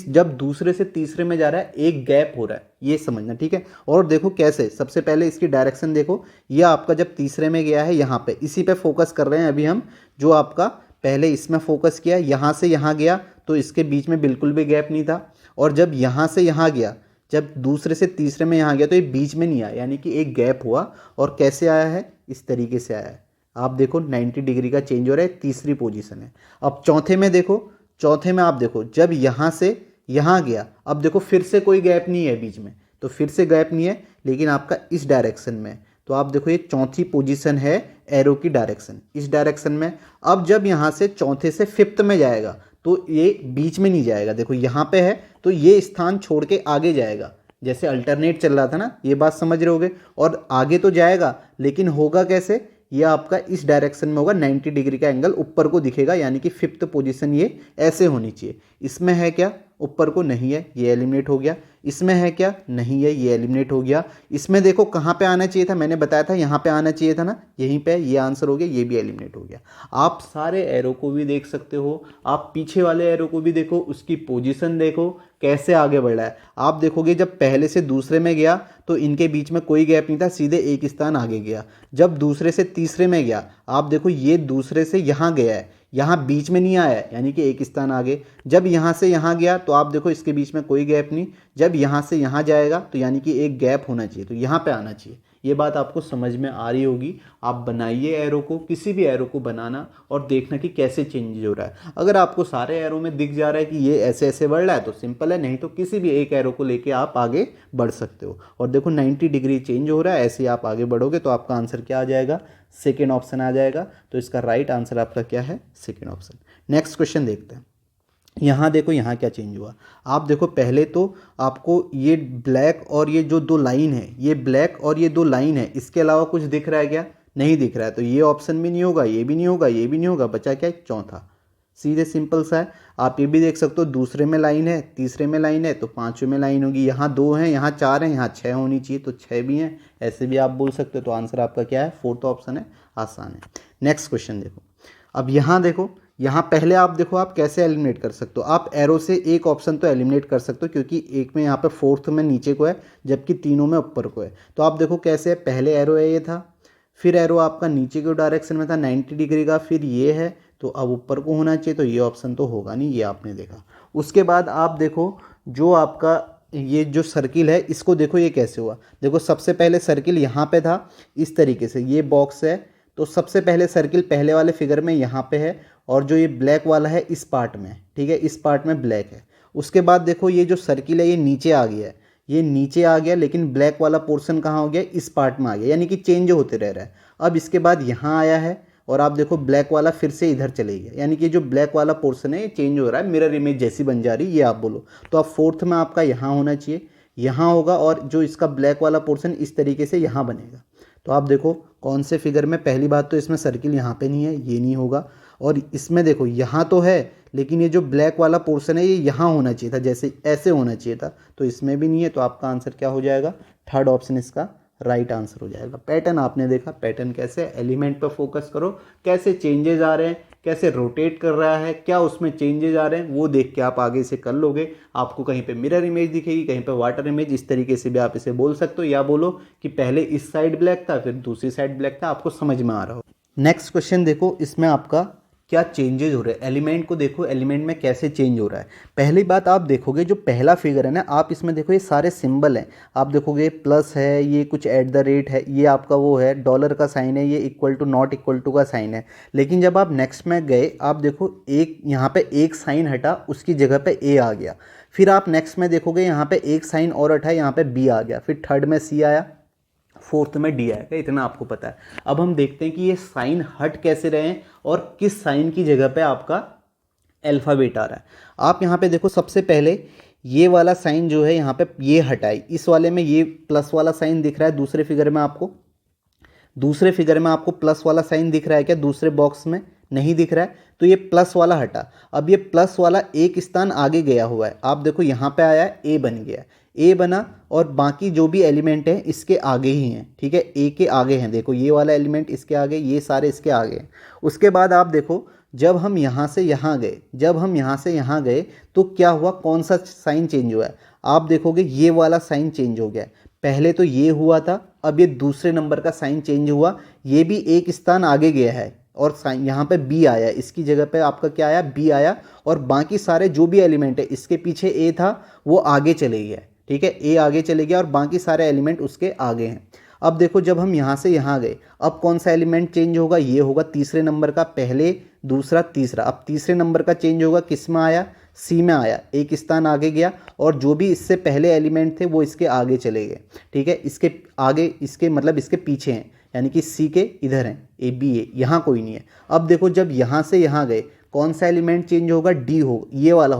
जब दूसरे से तीसरे में जा रहा है एक गैप हो रहा है, ये समझना, ठीक है। और देखो कैसे, सबसे पहले इसकी डायरेक्शन देखो, ये आपका जब तीसरे में गया है यहाँ पे, इसी पे फोकस कर रहे हैं अभी हम, जो आपका पहले इसमें फोकस किया, यहाँ से यहाँ गया तो इसके बीच में बिल्कुल भी गैप नहीं था। और जब यहाँ से यहाँ गया, जब दूसरे से तीसरे में यहाँ गया तो ये बीच में नहीं आया, यानी कि एक गैप हुआ। और कैसे आया है, इस तरीके से आया है। आप देखो 90 डिग्री का चेंज हो रहा है, तीसरी पोजीशन है। अब चौथे में देखो, चौथे में आप देखो जब यहाँ से यहाँ गया, अब देखो फिर से कोई गैप नहीं है बीच में, तो फिर से गैप नहीं है, लेकिन आपका इस डायरेक्शन में। तो आप देखो ये चौथी पोजीशन है एरो की डायरेक्शन, इस डायरेक्शन में। अब जब यहाँ से चौथे से फिफ्थ में जाएगा तो ये बीच में नहीं जाएगा, देखो यहाँ पे है तो ये स्थान छोड़ के आगे जाएगा, जैसे अल्टरनेट चल रहा था ना, ये बात समझ रहे होगे। और आगे तो जाएगा लेकिन होगा कैसे, ये आपका इस डायरेक्शन में होगा, 90 डिग्री का एंगल ऊपर को दिखेगा, यानी कि फिफ्थ पोजीशन ये ऐसे होनी चाहिए। इसमें है क्या, ऊपर को नहीं है, ये एलिमिनेट हो गया। इसमें है क्या, नहीं है, ये एलिमिनेट हो गया। इसमें देखो कहाँ पे आना चाहिए था, मैंने बताया था यहाँ पे आना चाहिए था ना, यहीं पे, ये आंसर हो गया, ये भी एलिमिनेट हो गया। आप सारे एरो को भी देख सकते हो, आप पीछे वाले एरो को भी देखो, उसकी पोजीशन देखो कैसे आगे बढ़ रहा है। आप देखोगे जब पहले से दूसरे में गया तो इनके बीच में कोई गैप नहीं था, सीधे एक स्थान आगे गया। जब दूसरे से तीसरे में गया, आप देखो ये दूसरे से यहाँ गया है, यहाँ बीच में नहीं आया है, यानी कि एक स्थान आगे। जब यहाँ से यहाँ गया तो आप देखो इसके बीच में कोई गैप नहीं। जब यहाँ से यहाँ जाएगा तो यानी कि एक गैप होना चाहिए, तो यहाँ पे आना चाहिए, ये बात आपको समझ में आ रही होगी। आप बनाइए एरो को, किसी भी एरो को बनाना और देखना कि कैसे चेंज हो रहा है। अगर आपको सारे एरो में दिख जा रहा है कि ये ऐसे ऐसे बढ़ रहा है तो सिंपल है, नहीं तो किसी भी एक एरो को लेके आप आगे बढ़ सकते हो। और देखो 90 डिग्री चेंज हो रहा है, ऐसे ही आप आगे बढ़ोगे तो आपका आंसर क्या आ जाएगा, सेकेंड ऑप्शन आ जाएगा। तो इसका राइट आंसर आपका क्या है, सेकेंड ऑप्शन। नेक्स्ट क्वेश्चन देखते हैं। यहाँ देखो यहाँ क्या चेंज हुआ। आप देखो पहले तो आपको ये ब्लैक और ये जो दो लाइन है, ये ब्लैक और ये दो लाइन है, इसके अलावा कुछ दिख रहा है क्या, नहीं दिख रहा है। तो ये ऑप्शन भी नहीं होगा, ये भी नहीं होगा, ये भी नहीं होगा, बचा क्या, चौथा। सीधे सिंपल सा है। आप ये भी देख सकते हो, दूसरे में लाइन है, तीसरे में लाइन है, तो पांचवें में लाइन होगी। यहाँ दो हैं, यहाँ चार हैं, यहाँ छः होनी चाहिए, तो छः भी हैं, ऐसे भी आप बोल सकते हो। तो आंसर आपका क्या है, फोर्थ ऑप्शन है, आसान है। नेक्स्ट क्वेश्चन देखो। अब यहाँ देखो, यहाँ पहले आप देखो आप कैसे एलिमिनेट कर सकते हो। आप एरो से एक ऑप्शन तो एलिमिनेट कर सकते हो, क्योंकि एक में यहाँ पे फोर्थ में नीचे को है, जबकि तीनों में ऊपर को है। तो आप देखो कैसे है, पहले एरो है ये था, फिर एरो आपका नीचे के डायरेक्शन में था 90 डिग्री का, फिर ये है, तो अब ऊपर को होना चाहिए, तो ये ऑप्शन तो होगा नहीं, ये आपने देखा। उसके बाद आप देखो जो आपका ये जो सर्किल है, इसको देखो ये कैसे हुआ। देखो सबसे पहले सर्किल यहाँ पे था इस तरीके से, ये बॉक्स है, तो सबसे पहले सर्किल पहले वाले फिगर में यहाँ पे है, और जो ये ब्लैक वाला है इस पार्ट में, ठीक है, इस पार्ट में ब्लैक है। उसके बाद देखो ये जो सर्किल है ये नीचे आ गया है, ये नीचे आ गया, लेकिन ब्लैक वाला पोर्शन कहाँ हो गया, इस पार्ट में आ गया, यानी कि चेंज होते रह रहा है। अब इसके बाद यहाँ आया है, और आप देखो ब्लैक वाला फिर से इधर चले गया, यानी कि जो ब्लैक वाला पोर्शन है ये चेंज हो रहा है, मिरर इमेज जैसी बन जा रही है, ये आप बोलो। तो अब फोर्थ में आपका यहाँ होना चाहिए, यहाँ होगा, और जो इसका ब्लैक वाला पोर्शन इस तरीके से यहाँ बनेगा। तो आप देखो कौन से फिगर में, पहली बात तो इसमें सर्किल यहाँ पे नहीं है, ये नहीं होगा। और इसमें देखो यहाँ तो है, लेकिन ये जो ब्लैक वाला पोर्शन है ये यहाँ होना चाहिए था, जैसे ऐसे होना चाहिए था, तो इसमें भी नहीं है। तो आपका आंसर क्या हो जाएगा, थर्ड ऑप्शन इसका राइट आंसर हो जाएगा। पैटर्न आपने देखा, पैटर्न कैसे, एलिमेंट पर फोकस करो, कैसे चेंजेस आ रहे हैं, कैसे रोटेट कर रहा है, क्या उसमें चेंजेस आ रहे हैं, वो देख के आप आगे से कर लोगे। आपको कहीं पे मिरर इमेज दिखेगी, कहीं पे वाटर इमेज, इस तरीके से भी आप इसे बोल सकते हो, या बोलो कि पहले इस साइड ब्लैक था फिर दूसरी साइड ब्लैक था, आपको समझ में आ रहा हो। नेक्स्ट क्वेश्चन देखो, इसमें आपका क्या चेंजेस हो रहे हैं, एलिमेंट को देखो, एलिमेंट में कैसे चेंज हो रहा है। पहली बात आप देखोगे जो पहला फिगर है ना, आप इसमें देखो ये सारे सिंबल हैं, आप देखोगे प्लस है, ये कुछ एट द रेट है, ये आपका वो है डॉलर का साइन है, ये equal to not equal to का साइन है। लेकिन जब आप नेक्स्ट में गए, आप देखो एक यहाँ पे एक साइन हटा, उसकी जगह पे ए आ गया। फिर आप नेक्स्ट में देखोगे यहाँ पे एक साइन और हटा, यहाँ पे बी आ गया, फिर थर्ड में सी आया, फोर्थ में डी आएगा, इतना आपको पता है। अब हम देखते हैं कि ये साइन हट कैसे रहे हैं और किस साइन की जगह पे आपका अल्फ़ाबेट आ रहा है। आप यहाँ पे देखो, सबसे पहले ये वाला साइन जो है यहाँ पे ये हटाई, इस वाले में ये प्लस वाला साइन दिख रहा है, दूसरे फिगर में आपको प्लस वाला साइन दिख रहा है क्या, दूसरे बॉक्स में नहीं दिख रहा है, तो ये प्लस वाला हटा। अब ये प्लस वाला एक स्थान आगे गया हुआ है, आप देखो यहाँ पे आया है, ए बन गया, ए बना, और बाकी जो भी एलिमेंट हैं इसके आगे ही हैं, ठीक है, ए के आगे हैं। देखो ये वाला एलिमेंट इसके आगे, ये सारे इसके आगे हैं। उसके बाद आप देखो जब हम यहाँ से यहाँ गए, तो क्या हुआ, कौन सा साइन चेंज हुआ है, आप देखोगे ये वाला साइन चेंज हो गया है। पहले तो ये हुआ था, अब ये दूसरे नंबर का साइन चेंज हुआ, ये भी एक स्थान आगे गया है, और साइन यहाँ पे बी आया, इसकी जगह पे आपका क्या आया, बी आया, और बाकी सारे जो भी एलिमेंट है, इसके पीछे ए था वो आगे चले गया, ठीक है, ए आगे चले गया, और बाकी सारे एलिमेंट उसके आगे हैं। अब देखो जब हम यहाँ से यहाँ गए, अब कौन सा एलिमेंट चेंज होगा, ये होगा तीसरे नंबर का, पहले दूसरा तीसरा। अब तीसरे नंबर का चेंज होगा, किस में आया, सी में आया, एक स्थान आगे गया, और जो भी इससे पहले एलिमेंट थे वो इसके आगे चले गए, ठीक है, इसके आगे, इसके मतलब इसके पीछे हैं, यानी कि सी के इधर हैं, ए बी ए, यहाँ कोई नहीं है। अब देखो जब यहाँ से यहाँ गए, कौन सा एलिमेंट चेंज होगा, डी हो, ये वाला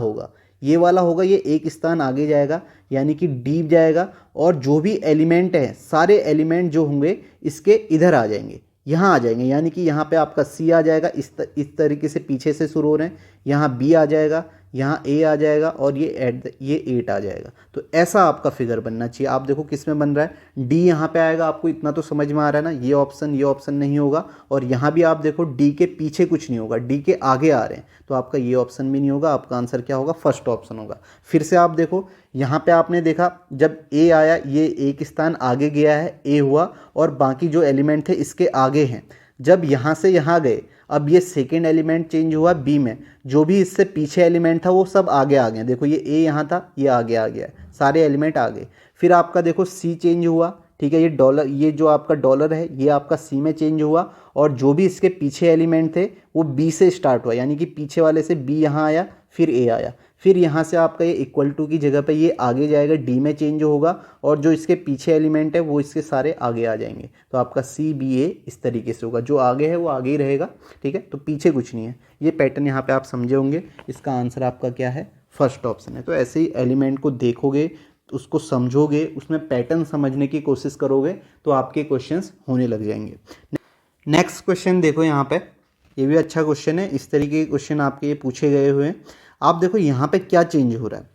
होगा, ये एक स्थान आगे जाएगा, यानी कि डी जाएगा, और जो भी एलिमेंट है सारे एलिमेंट जो होंगे इसके इधर आ जाएंगे, यहाँ आ जाएंगे, यानी कि यहाँ पे आपका सी आ जाएगा, इस तरीके से पीछे से शुरू हो रहे हैं, यहाँ बी आ जाएगा, यहाँ ए आ जाएगा, और ये 8 आ जाएगा। तो ऐसा आपका फिगर बनना चाहिए। आप देखो किस में बन रहा है, डी यहाँ पे आएगा, आपको इतना तो समझ में आ रहा है ना, ये ऑप्शन नहीं होगा, और यहाँ भी आप देखो डी के पीछे कुछ नहीं होगा, डी के आगे आ रहे हैं, तो आपका ये ऑप्शन भी नहीं होगा, आपका आंसर क्या होगा, फर्स्ट ऑप्शन होगा। फिर से आप देखो यहाँ पे आपने देखा जब ए आया, ये एक स्थान आगे गया है, ए हुआ, और बाकी जो एलिमेंट थे इसके आगे हैं। जब यहाँ से यहाँ गए, अब ये सेकेंड एलिमेंट चेंज हुआ बी में, जो भी इससे पीछे एलिमेंट था वो सब आगे आ गए। देखो ये ए यहाँ था, ये आगे आ गया, सारे एलिमेंट आ गए। फिर आपका देखो सी चेंज हुआ, ठीक है, ये डॉलर, ये जो आपका डॉलर है ये आपका सी में चेंज हुआ, और जो भी इसके पीछे एलिमेंट थे वो बी से स्टार्ट हुआ, यानी कि पीछे वाले से बी यहाँ आया, फिर ए आया, फिर यहाँ से आपका ये इक्वल टू की जगह पे ये आगे जाएगा, डी में चेंज होगा, और जो इसके पीछे एलिमेंट है वो इसके सारे आगे आ जाएंगे। तो आपका सी बी ए इस तरीके से होगा, जो आगे है वो आगे ही रहेगा, ठीक है, तो पीछे कुछ नहीं है। ये पैटर्न यहाँ पे आप समझे होंगे। इसका आंसर आपका क्या है? फर्स्ट ऑप्शन है। तो ऐसे ही एलिमेंट को देखोगे, उसको समझोगे, उसमें पैटर्न समझने की कोशिश करोगे तो आपके क्वेश्चंस होने लग जाएंगे। नेक्स्ट क्वेश्चन देखो यहाँ पे, ये भी अच्छा क्वेश्चन है। इस तरीके के क्वेश्चन आपके ये पूछे गए हुए हैं। आप देखो यहाँ पे क्या चेंज हो रहा है,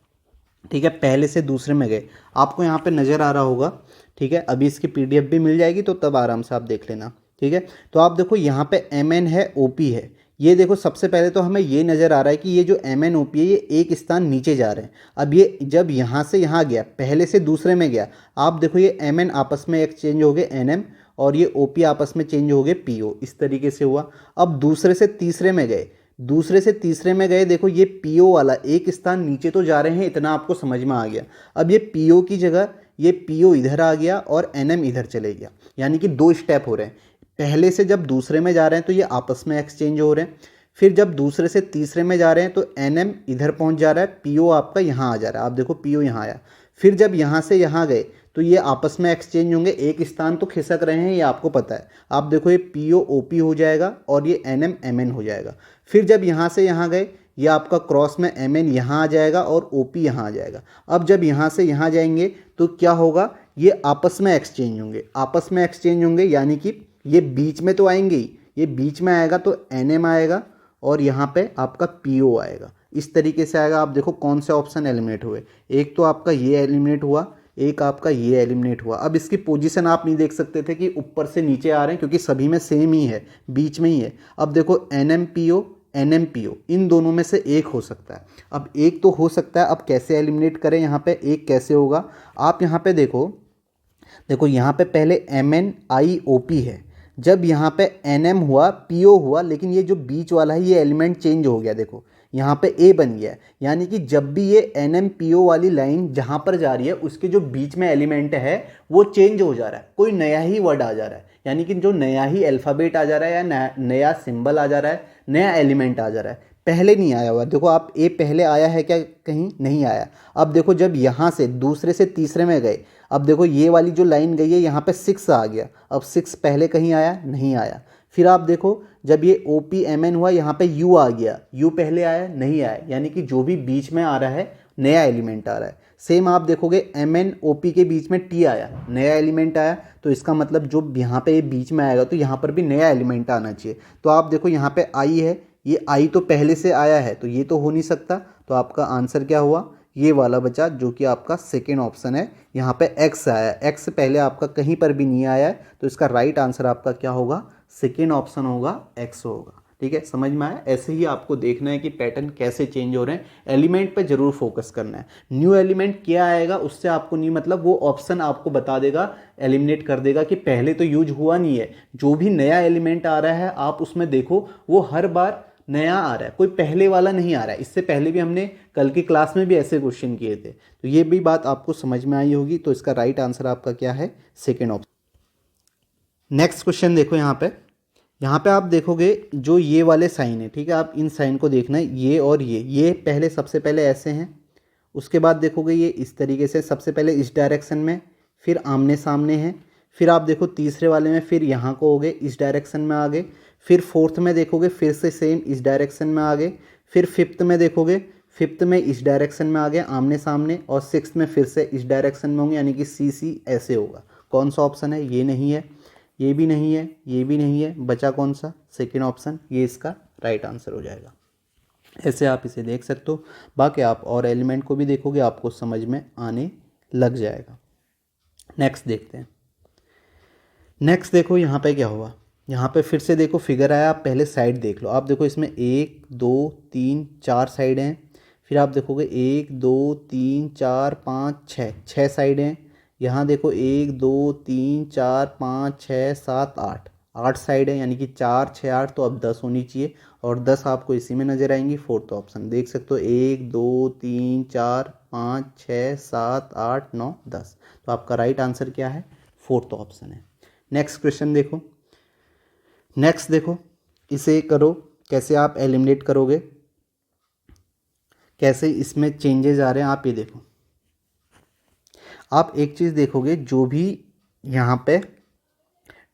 ठीक है, पहले से दूसरे में गए, आपको यहाँ पे नज़र आ रहा होगा, ठीक है। अभी इसकी पीडीएफ भी मिल जाएगी तो तब आराम से आप देख लेना, ठीक है। तो आप देखो यहाँ पे एम एन है, ओ पी है। ये देखो सबसे पहले तो हमें ये नज़र आ रहा है कि ये जो एम एन ओ पी है ये एक स्थान नीचे जा रहे हैं। अब ये जब यहाँ से यहाँ गया, पहले से दूसरे में गया, आप देखो ये एम एन आपस में एक्सचेंज हो गए एन एम, और ये ओ पी आपस में चेंज हो गए पी ओ, इस तरीके से हुआ। अब दूसरे से तीसरे में गए, दूसरे से तीसरे में गए, देखो ये पी ओ वाला एक स्थान नीचे तो जा रहे हैं, इतना आपको समझ में आ गया। अब ये पी ओ की जगह ये पी ओ इधर आ गया और एन एम इधर चले गया, यानी कि दो स्टेप हो रहे हैं। पहले से जब दूसरे में जा रहे हैं तो ये आपस में एक्सचेंज हो रहे हैं, फिर जब दूसरे से तीसरे में जा रहे हैं तो एन एम इधर पहुंच जा रहा है, पी ओ आपका यहाँ आ जा रहा है। आप देखो पी ओ यहाँ आया, फिर जब यहाँ से यहाँ गए तो ये आपस में एक्सचेंज होंगे, एक स्थान तो खिसक रहे हैं, ये आपको पता है। आप देखो ये पी ओ ओ पी हो जाएगा और ये एन एम एम एन हो जाएगा। फिर जब यहाँ से यहाँ गए, ये आपका क्रॉस में एम एन यहाँ आ जाएगा और ओ पी यहाँ आ जाएगा। अब जब यहाँ से यहाँ जाएंगे तो क्या होगा, ये आपस में एक्सचेंज होंगे, आपस में एक्सचेंज होंगे, यानी कि ये बीच में तो आएंगे ही, ये बीच में आएगा तो एन एम आएगा और यहाँ पे आपका पी ओ आएगा, इस तरीके से आएगा। आप देखो कौन से ऑप्शन एलिमिनेट हुए, एक तो आपका ये एलिमिनेट हुआ, एक आपका ये एलिमिनेट हुआ। अब इसकी पोजीशन आप नहीं देख सकते थे कि ऊपर से नीचे आ रहे हैं, क्योंकि सभी में सेम ही है, बीच में ही है। अब देखो N M P O, N M P O, इन दोनों में से एक हो सकता है। अब एक तो हो सकता है, अब कैसे एलिमिनेट करें, यहाँ पे एक कैसे होगा, आप यहाँ पे देखो, देखो यहाँ पे पहले एम एन आई ओ पी है, जब यहाँ पे एन एम हुआ, पी ओ हुआ, लेकिन ये जो बीच वाला है ये एलिमेंट चेंज हो गया, देखो यहाँ पे ए बन गया है। यानी कि जब भी ये एन एम पी ओ वाली लाइन जहाँ पर जा रही है उसके जो बीच में एलिमेंट है वो चेंज हो जा रहा है, कोई नया ही वर्ड आ जा रहा है, यानी कि जो नया ही अल्फ़ाबेट आ जा रहा है या नया सिंबल आ जा रहा है, नया एलिमेंट आ जा रहा है, पहले नहीं आया हुआ। देखो आप ए पहले आया है क्या? कहीं नहीं आया। अब देखो जब यहाँ से दूसरे से तीसरे में गए, अब देखो ये वाली जो लाइन गई है यहाँ पे 6 आ गया, अब 6 पहले कहीं आया? नहीं आया। फिर आप देखो जब ये ओ पी एम एन हुआ, यहाँ पे यू आ गया, यू पहले आया? नहीं आया, यानी कि जो भी बीच में आ रहा है नया एलिमेंट आ रहा है। सेम आप देखोगे एम एन ओ पी के बीच में टी आया, नया एलिमेंट आया, तो इसका मतलब जो यहाँ पे ये बीच में आएगा तो यहाँ पर भी नया एलिमेंट आना चाहिए। तो आप देखो यहाँ पे आई है, ये आई तो पहले से आया है तो ये तो हो नहीं सकता, तो आपका आंसर क्या हुआ? ये वाला बचा, जो कि आपका सेकेंड ऑप्शन है। यहाँ पे एक्स आया, एक्स पहले आपका कहीं पर भी नहीं आया है, तो इसका राइट आंसर आपका क्या होगा? सेकेंड ऑप्शन होगा, एक्स होगा। ठीक है, समझ में आया? ऐसे ही आपको देखना है कि पैटर्न कैसे चेंज हो रहे हैं, एलिमेंट पे जरूर फोकस करना है। न्यू एलिमेंट क्या आएगा उससे आपको नहीं मतलब, वो ऑप्शन आपको बता देगा, एलिमिनेट कर देगा कि पहले तो यूज हुआ नहीं है। जो भी नया एलिमेंट आ रहा है आप उसमें देखो, वो हर बार नया आ रहा है, कोई पहले वाला नहीं आ रहा है। इससे पहले भी हमने कल की क्लास में भी ऐसे क्वेश्चन किए थे, तो ये भी बात आपको समझ में आई होगी। तो इसका राइट आंसर आपका क्या है? Second option. नेक्स्ट क्वेश्चन देखो यहाँ पे आप देखोगे जो ये वाले साइन है, ठीक है, आप इन साइन को देखना है, ये और ये पहले सबसे पहले ऐसे हैं, उसके बाद देखोगे ये इस तरीके से, सबसे पहले इस डायरेक्शन में, फिर आमने सामने हैं, फिर आप देखो तीसरे वाले में फिर यहाँ को हो गए, इस डायरेक्शन में आ गए, फिर फोर्थ में देखोगे फिर से सेम इस डायरेक्शन में आ गए, फिर फिफ्थ में देखोगे, फिफ्थ में इस डायरेक्शन में आ गए आमने सामने, और सिक्स्थ में फिर से इस डायरेक्शन में होंगे, यानी कि सी सी ऐसे होगा। कौन सा ऑप्शन है? ये नहीं है, ये भी नहीं है, ये भी नहीं है, बचा कौन सा? सेकेंड ऑप्शन, ये इसका राइट आंसर हो जाएगा। ऐसे आप इसे देख सकते हो। बाकी आप और एलिमेंट को भी देखोगे, आपको समझ में आने लग जाएगा। नेक्स्ट देखते हैं। नेक्स्ट देखो यहाँ पे क्या हुआ, यहाँ पे फिर से देखो फिगर आया, आप पहले साइड देख लो। आप देखो इसमें 1 2 3 4 साइड हैं, फिर आप देखोगे 1 2 3 4 5 6 साइड हैं। यहाँ देखो 1 2 3 4 5 6 7 8 साइड है, यानी कि 4 6 8, तो अब 10 होनी चाहिए, और 10 आपको इसी में नज़र आएंगी। फोर्थ ऑप्शन देख सकते हो, 1 2 3 4 5 6 7 8 9 10, तो आपका राइट आंसर क्या है? फोर्थ ऑप्शन है। नेक्स्ट क्वेश्चन देखो, नेक्स्ट देखो, इसे करो, कैसे आप एलिमिनेट करोगे, कैसे इसमें चेंजेस आ रहे हैं आप ये देखो। आप एक चीज़ देखोगे, जो भी यहाँ पे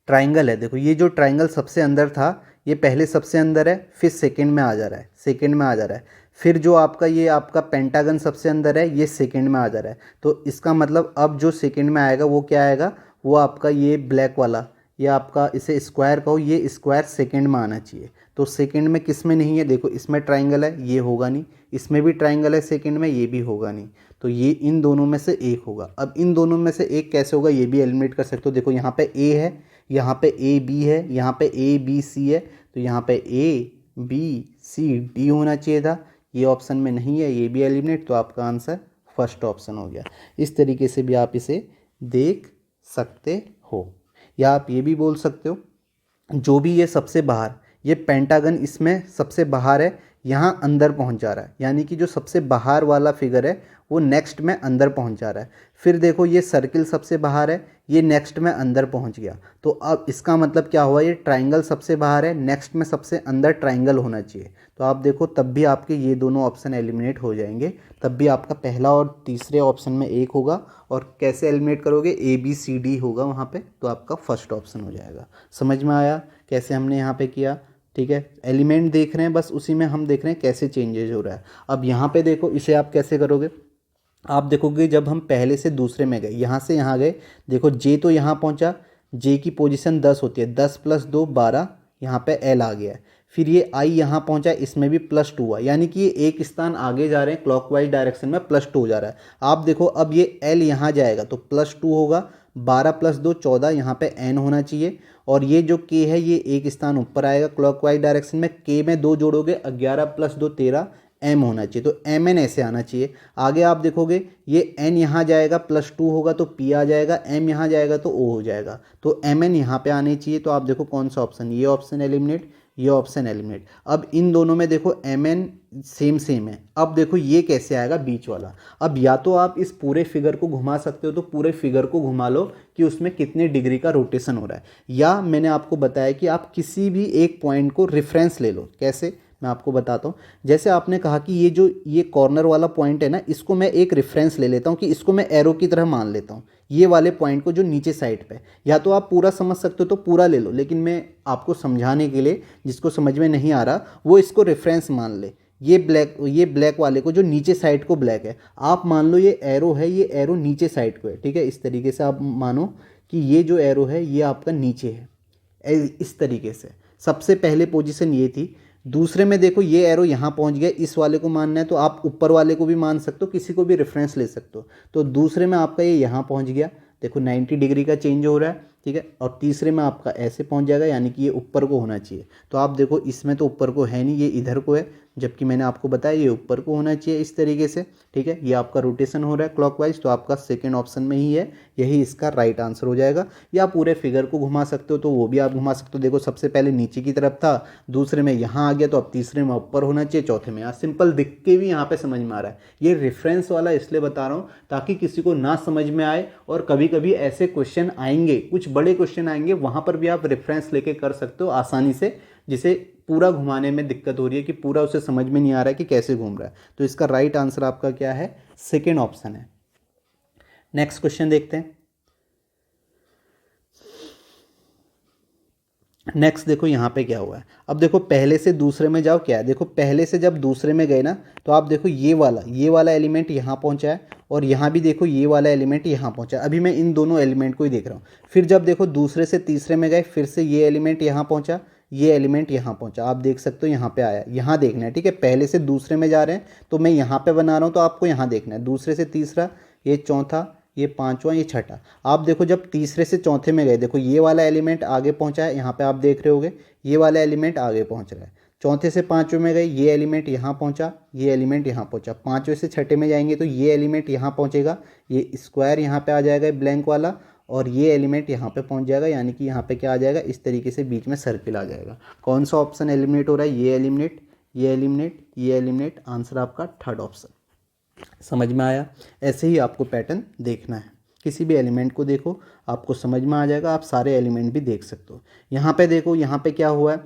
ट्राइंगल है, देखो ये जो ट्राइंगल सबसे अंदर था ये पहले सबसे अंदर है, फिर सेकंड में आ जा रहा है, सेकंड में आ जा रहा है, फिर जो आपका ये आपका पेंटागन सबसे अंदर है ये सेकंड में आ जा रहा है। तो इसका मतलब अब जो सेकंड में आएगा वो क्या आएगा, वो आपका ये ब्लैक वाला, ये आपका इसे स्क्वायर कहो, ये स्क्वायर सेकंड में आना चाहिए। तो सेकंड में किस में नहीं है, देखो इसमें ट्राइंगल है ये होगा नहीं, इसमें भी ट्राइंगल है सेकंड में ये भी होगा नहीं, तो ये इन दोनों में से एक होगा। अब इन दोनों में से एक कैसे होगा ये भी एलिमिनेट कर सकते हो। देखो यहाँ पे ए है, यहाँ पे ए बी है, यहाँ पे ए बी सी है, तो यहाँ पे ए बी सी डी होना चाहिए था, ये ऑप्शन में नहीं है, ये भी एलिमिनेट, तो आपका आंसर फर्स्ट ऑप्शन हो गया। इस तरीके से भी आप इसे देख सकते हो, या आप ये भी बोल सकते हो जो भी ये सबसे बाहर, ये पेंटागन इसमें सबसे बाहर है, यहाँ अंदर पहुँच जा रहा है, यानी कि जो सबसे बाहर वाला फिगर है वो नेक्स्ट में अंदर पहुँच जा रहा है। फिर देखो ये सर्किल सबसे बाहर है, ये नेक्स्ट में अंदर पहुँच गया, तो अब इसका मतलब क्या हुआ, ये ट्राइंगल सबसे बाहर है, नेक्स्ट में सबसे अंदर ट्राइंगल होना चाहिए। तो आप देखो तब भी आपके ये दोनों ऑप्शन एलिमिनेट हो जाएंगे, तब भी आपका पहला और तीसरे ऑप्शन में एक होगा, और कैसे एलिमिनेट करोगे, ए बी सी डी होगा वहाँ पे, तो आपका फर्स्ट ऑप्शन हो जाएगा। समझ में आया कैसे हमने यहाँ पे किया, ठीक है। एलिमेंट देख रहे हैं बस, उसी में हम देख रहे हैं कैसे चेंजेज हो रहा है। अब यहाँ पे देखो इसे आप कैसे करोगे, आप देखोगे जब हम पहले से दूसरे में गए, यहाँ से यहाँ गए, देखो जे तो यहाँ पहुँचा, जे की पोजीशन 10 होती है, 10 + 2 12, यहाँ पे एल आ गया है। फिर ये आई यहाँ पहुँचा, इसमें भी +2 हुआ, यानी कि ये एक स्थान आगे जा रहे हैं क्लॉकवाइज डायरेक्शन में, +2 हो जा रहा है। आप देखो अब ये एल यहाँ जाएगा तो +2 होगा, 12 + 2 14, यहाँ पे एन होना चाहिए, और ये जो के है ये एक स्थान ऊपर आएगा क्लॉकवाइज डायरेक्शन में, के में 2 जोड़ोगे, 11 + 2 13, एम होना चाहिए, तो एम एन ऐसे आना चाहिए। आगे आप देखोगे ये एन यहाँ जाएगा, +2 होगा तो पी आ जाएगा, एम यहाँ जाएगा तो ओ हो जाएगा, तो एम एन यहाँ पे आने चाहिए। तो आप देखो कौन सा ऑप्शन, ये ऑप्शन एलिमिनेट, ये ऑप्शन एलिमिनेट। अब इन दोनों में देखो एम एन सेम सेम है। अब देखो ये कैसे आएगा बीच वाला, अब या तो आप इस पूरे फिगर को घुमा सकते हो, तो पूरे फिगर को घुमा लो कि उसमें कितने डिग्री का रोटेशन हो रहा है, या मैंने आपको बताया कि आप किसी भी एक पॉइंट को रेफरेंस ले लो। कैसे, मैं आपको बताता हूँ। जैसे आपने कहा कि ये जो ये कॉर्नर वाला पॉइंट है ना, इसको मैं एक रेफरेंस ले लेता हूँ, कि इसको मैं एरो की तरह मान लेता हूँ, ये वाले पॉइंट को जो नीचे साइड पे। या तो आप पूरा समझ सकते हो तो पूरा ले लो, लेकिन मैं आपको समझाने के लिए, जिसको समझ में नहीं आ रहा वो इसको रेफरेंस मान ले। ये ब्लैक वाले को जो नीचे साइड को ब्लैक है, आप मान लो ये एरो है, ये एरो नीचे साइड को है, ठीक है। इस तरीके से आप मानो कि ये जो एरो है ये आपका नीचे है, इस तरीके से। सबसे पहले पोजीशन ये थी, दूसरे में देखो ये एरो यहाँ पहुँच गया, इस वाले को मानना है तो आप ऊपर वाले को भी मान सकते हो, किसी को भी रेफरेंस ले सकते हो। तो दूसरे में आपका ये यहाँ पहुँच गया, देखो 90 डिग्री का चेंज हो रहा है, ठीक है। और तीसरे में आपका ऐसे पहुँच जाएगा, यानी कि ये ऊपर को होना चाहिए। तो आप देखो इसमें तो ऊपर को है नहीं, ये इधर को है, जबकि मैंने आपको बताया ये ऊपर को होना चाहिए, इस तरीके से, ठीक है। ये आपका रोटेशन हो रहा है क्लॉकवाइज, तो आपका सेकेंड ऑप्शन में ही है, यही इसका राइट आंसर हो जाएगा। या पूरे फिगर को घुमा सकते हो तो वो भी आप घुमा सकते हो। देखो सबसे पहले नीचे की तरफ था, दूसरे में यहाँ आ गया, तो अब तीसरे में ऊपर होना चाहिए, चौथे में यहाँ। सिंपल दिख के भी यहाँ पे समझ में आ रहा है। ये रेफरेंस वाला इसलिए बता रहा हूँ ताकि किसी को ना समझ में आए, और कभी कभी ऐसे क्वेश्चन आएंगे, कुछ बड़े क्वेश्चन आएंगे, वहाँ पर भी आप रेफरेंस लेके कर सकते हो आसानी से, जिसे पूरा घुमाने में दिक्कत हो रही है कि पूरा उसे समझ में नहीं आ रहा है कि कैसे घूम रहा है। तो इसका राइट आंसर आपका क्या है, सेकेंड ऑप्शन है। नेक्स्ट क्वेश्चन देखते हैं। नेक्स्ट देखो यहाँ पे क्या हुआ है। अब देखो पहले से दूसरे में जाओ, क्या है, देखो पहले से जब दूसरे में गए ना, तो आप देखो ये वाला एलिमेंट यहाँ पहुँचा है, और यहाँ भी देखो ये वाला एलिमेंट यहाँ पहुँचा है। अभी मैं इन दोनों एलिमेंट को ही देख रहा हूँ। फिर जब देखो दूसरे से तीसरे में गए, फिर से ये एलिमेंट यहाँ पहुँचा, ये एलिमेंट यहाँ पहुँचा, आप देख सकते हो यहाँ पे आया, यहाँ देखना है, ठीक है। पहले से दूसरे में जा रहे हैं तो मैं यहाँ पे बना रहा हूँ, तो आपको यहाँ देखना है। दूसरे से तीसरा, ये चौथा, ये पांचवा, ये छठा। आप देखो जब तीसरे से चौथे में गए, देखो ये वाला एलिमेंट आगे पहुंचा है, यहाँ पे आप देख रहे होगे ये वाला एलिमेंट आगे पहुंच रहा है। चौथे से पांचवें में गए, ये एलिमेंट यहाँ पहुंचा, ये एलिमेंट यहाँ पहुंचा। पांचवें से छठे में जाएंगे तो ये एलिमेंट यहाँ पहुंचेगा, ये स्क्वायर यहाँ पे आ जाएगा ब्लैंक वाला, और ये एलिमेंट यहाँ पे पहुँच जाएगा, यानी कि यहाँ पे क्या आ जाएगा, इस तरीके से बीच में सर्किल आ जाएगा। कौन सा ऑप्शन एलिमिनेट हो रहा है, ये एलिमिनेट, ये एलिमिनेट, ये एलिमिनेट। आंसर आपका थर्ड ऑप्शन। समझ में आया। ऐसे ही आपको पैटर्न देखना है, किसी भी एलिमेंट को देखो, आपको समझ में आ जाएगा, आप सारे एलिमेंट भी देख सकते हो। यहाँ पे देखो, यहाँ पे क्या हुआ है,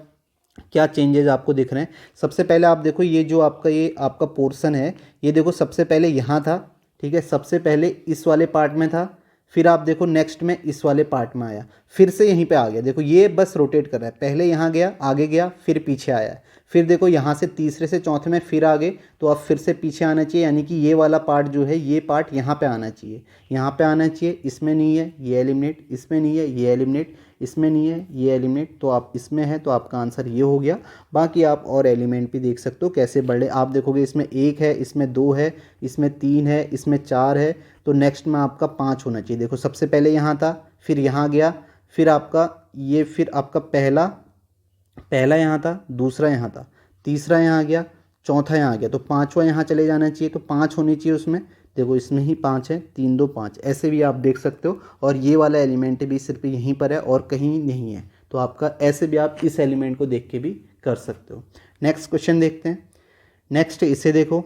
क्या चेंजेस आपको दिख रहे हैं। सबसे पहले आप देखो, ये आपका पोर्शन है, ये देखो सबसे पहले यहाँ था, ठीक है, सबसे पहले इस वाले पार्ट में था, फिर आप देखो नेक्स्ट में इस वाले पार्ट में आया, फिर से यहीं पे आ गया। देखो ये बस रोटेट कर रहा है, पहले यहाँ गया, आगे गया, फिर पीछे आया है, फिर देखो यहाँ से तीसरे से चौथे में फिर आगे, तो अब फिर से पीछे आना चाहिए, यानी कि ये वाला पार्ट जो है, ये पार्ट यहाँ पे आना चाहिए, यहाँ पे आना चाहिए, इसमें नहीं है ये एलिमिनेट, इसमें नहीं है ये एलिमिनेट, इसमें नहीं है ये एलिमेंट, तो आप इसमें है, तो आपका आंसर ये हो गया। बाकी आप और एलिमेंट भी देख सकते हो कैसे बढ़े, आप देखोगे इसमें 1 है, इसमें 2 है, इसमें 3 है, इसमें 4 है, तो नेक्स्ट में आपका 5 होना चाहिए। देखो सबसे पहले यहाँ था, फिर यहाँ गया, फिर आपका पहला पहला यहाँ था, दूसरा यहाँ था, तीसरा यहाँ गया, चौथा यहाँ गया, तो पाँचवा यहाँ चले जाना चाहिए, तो 5 होनी चाहिए उसमें। देखो इसमें ही 5 है, 3 2 5, ऐसे भी आप देख सकते हो। और ये वाला एलिमेंट भी सिर्फ यहीं पर है और कहीं नहीं है, तो आपका ऐसे भी आप इस एलिमेंट को देख के भी कर सकते हो। नेक्स्ट क्वेश्चन देखते हैं। नेक्स्ट इसे देखो,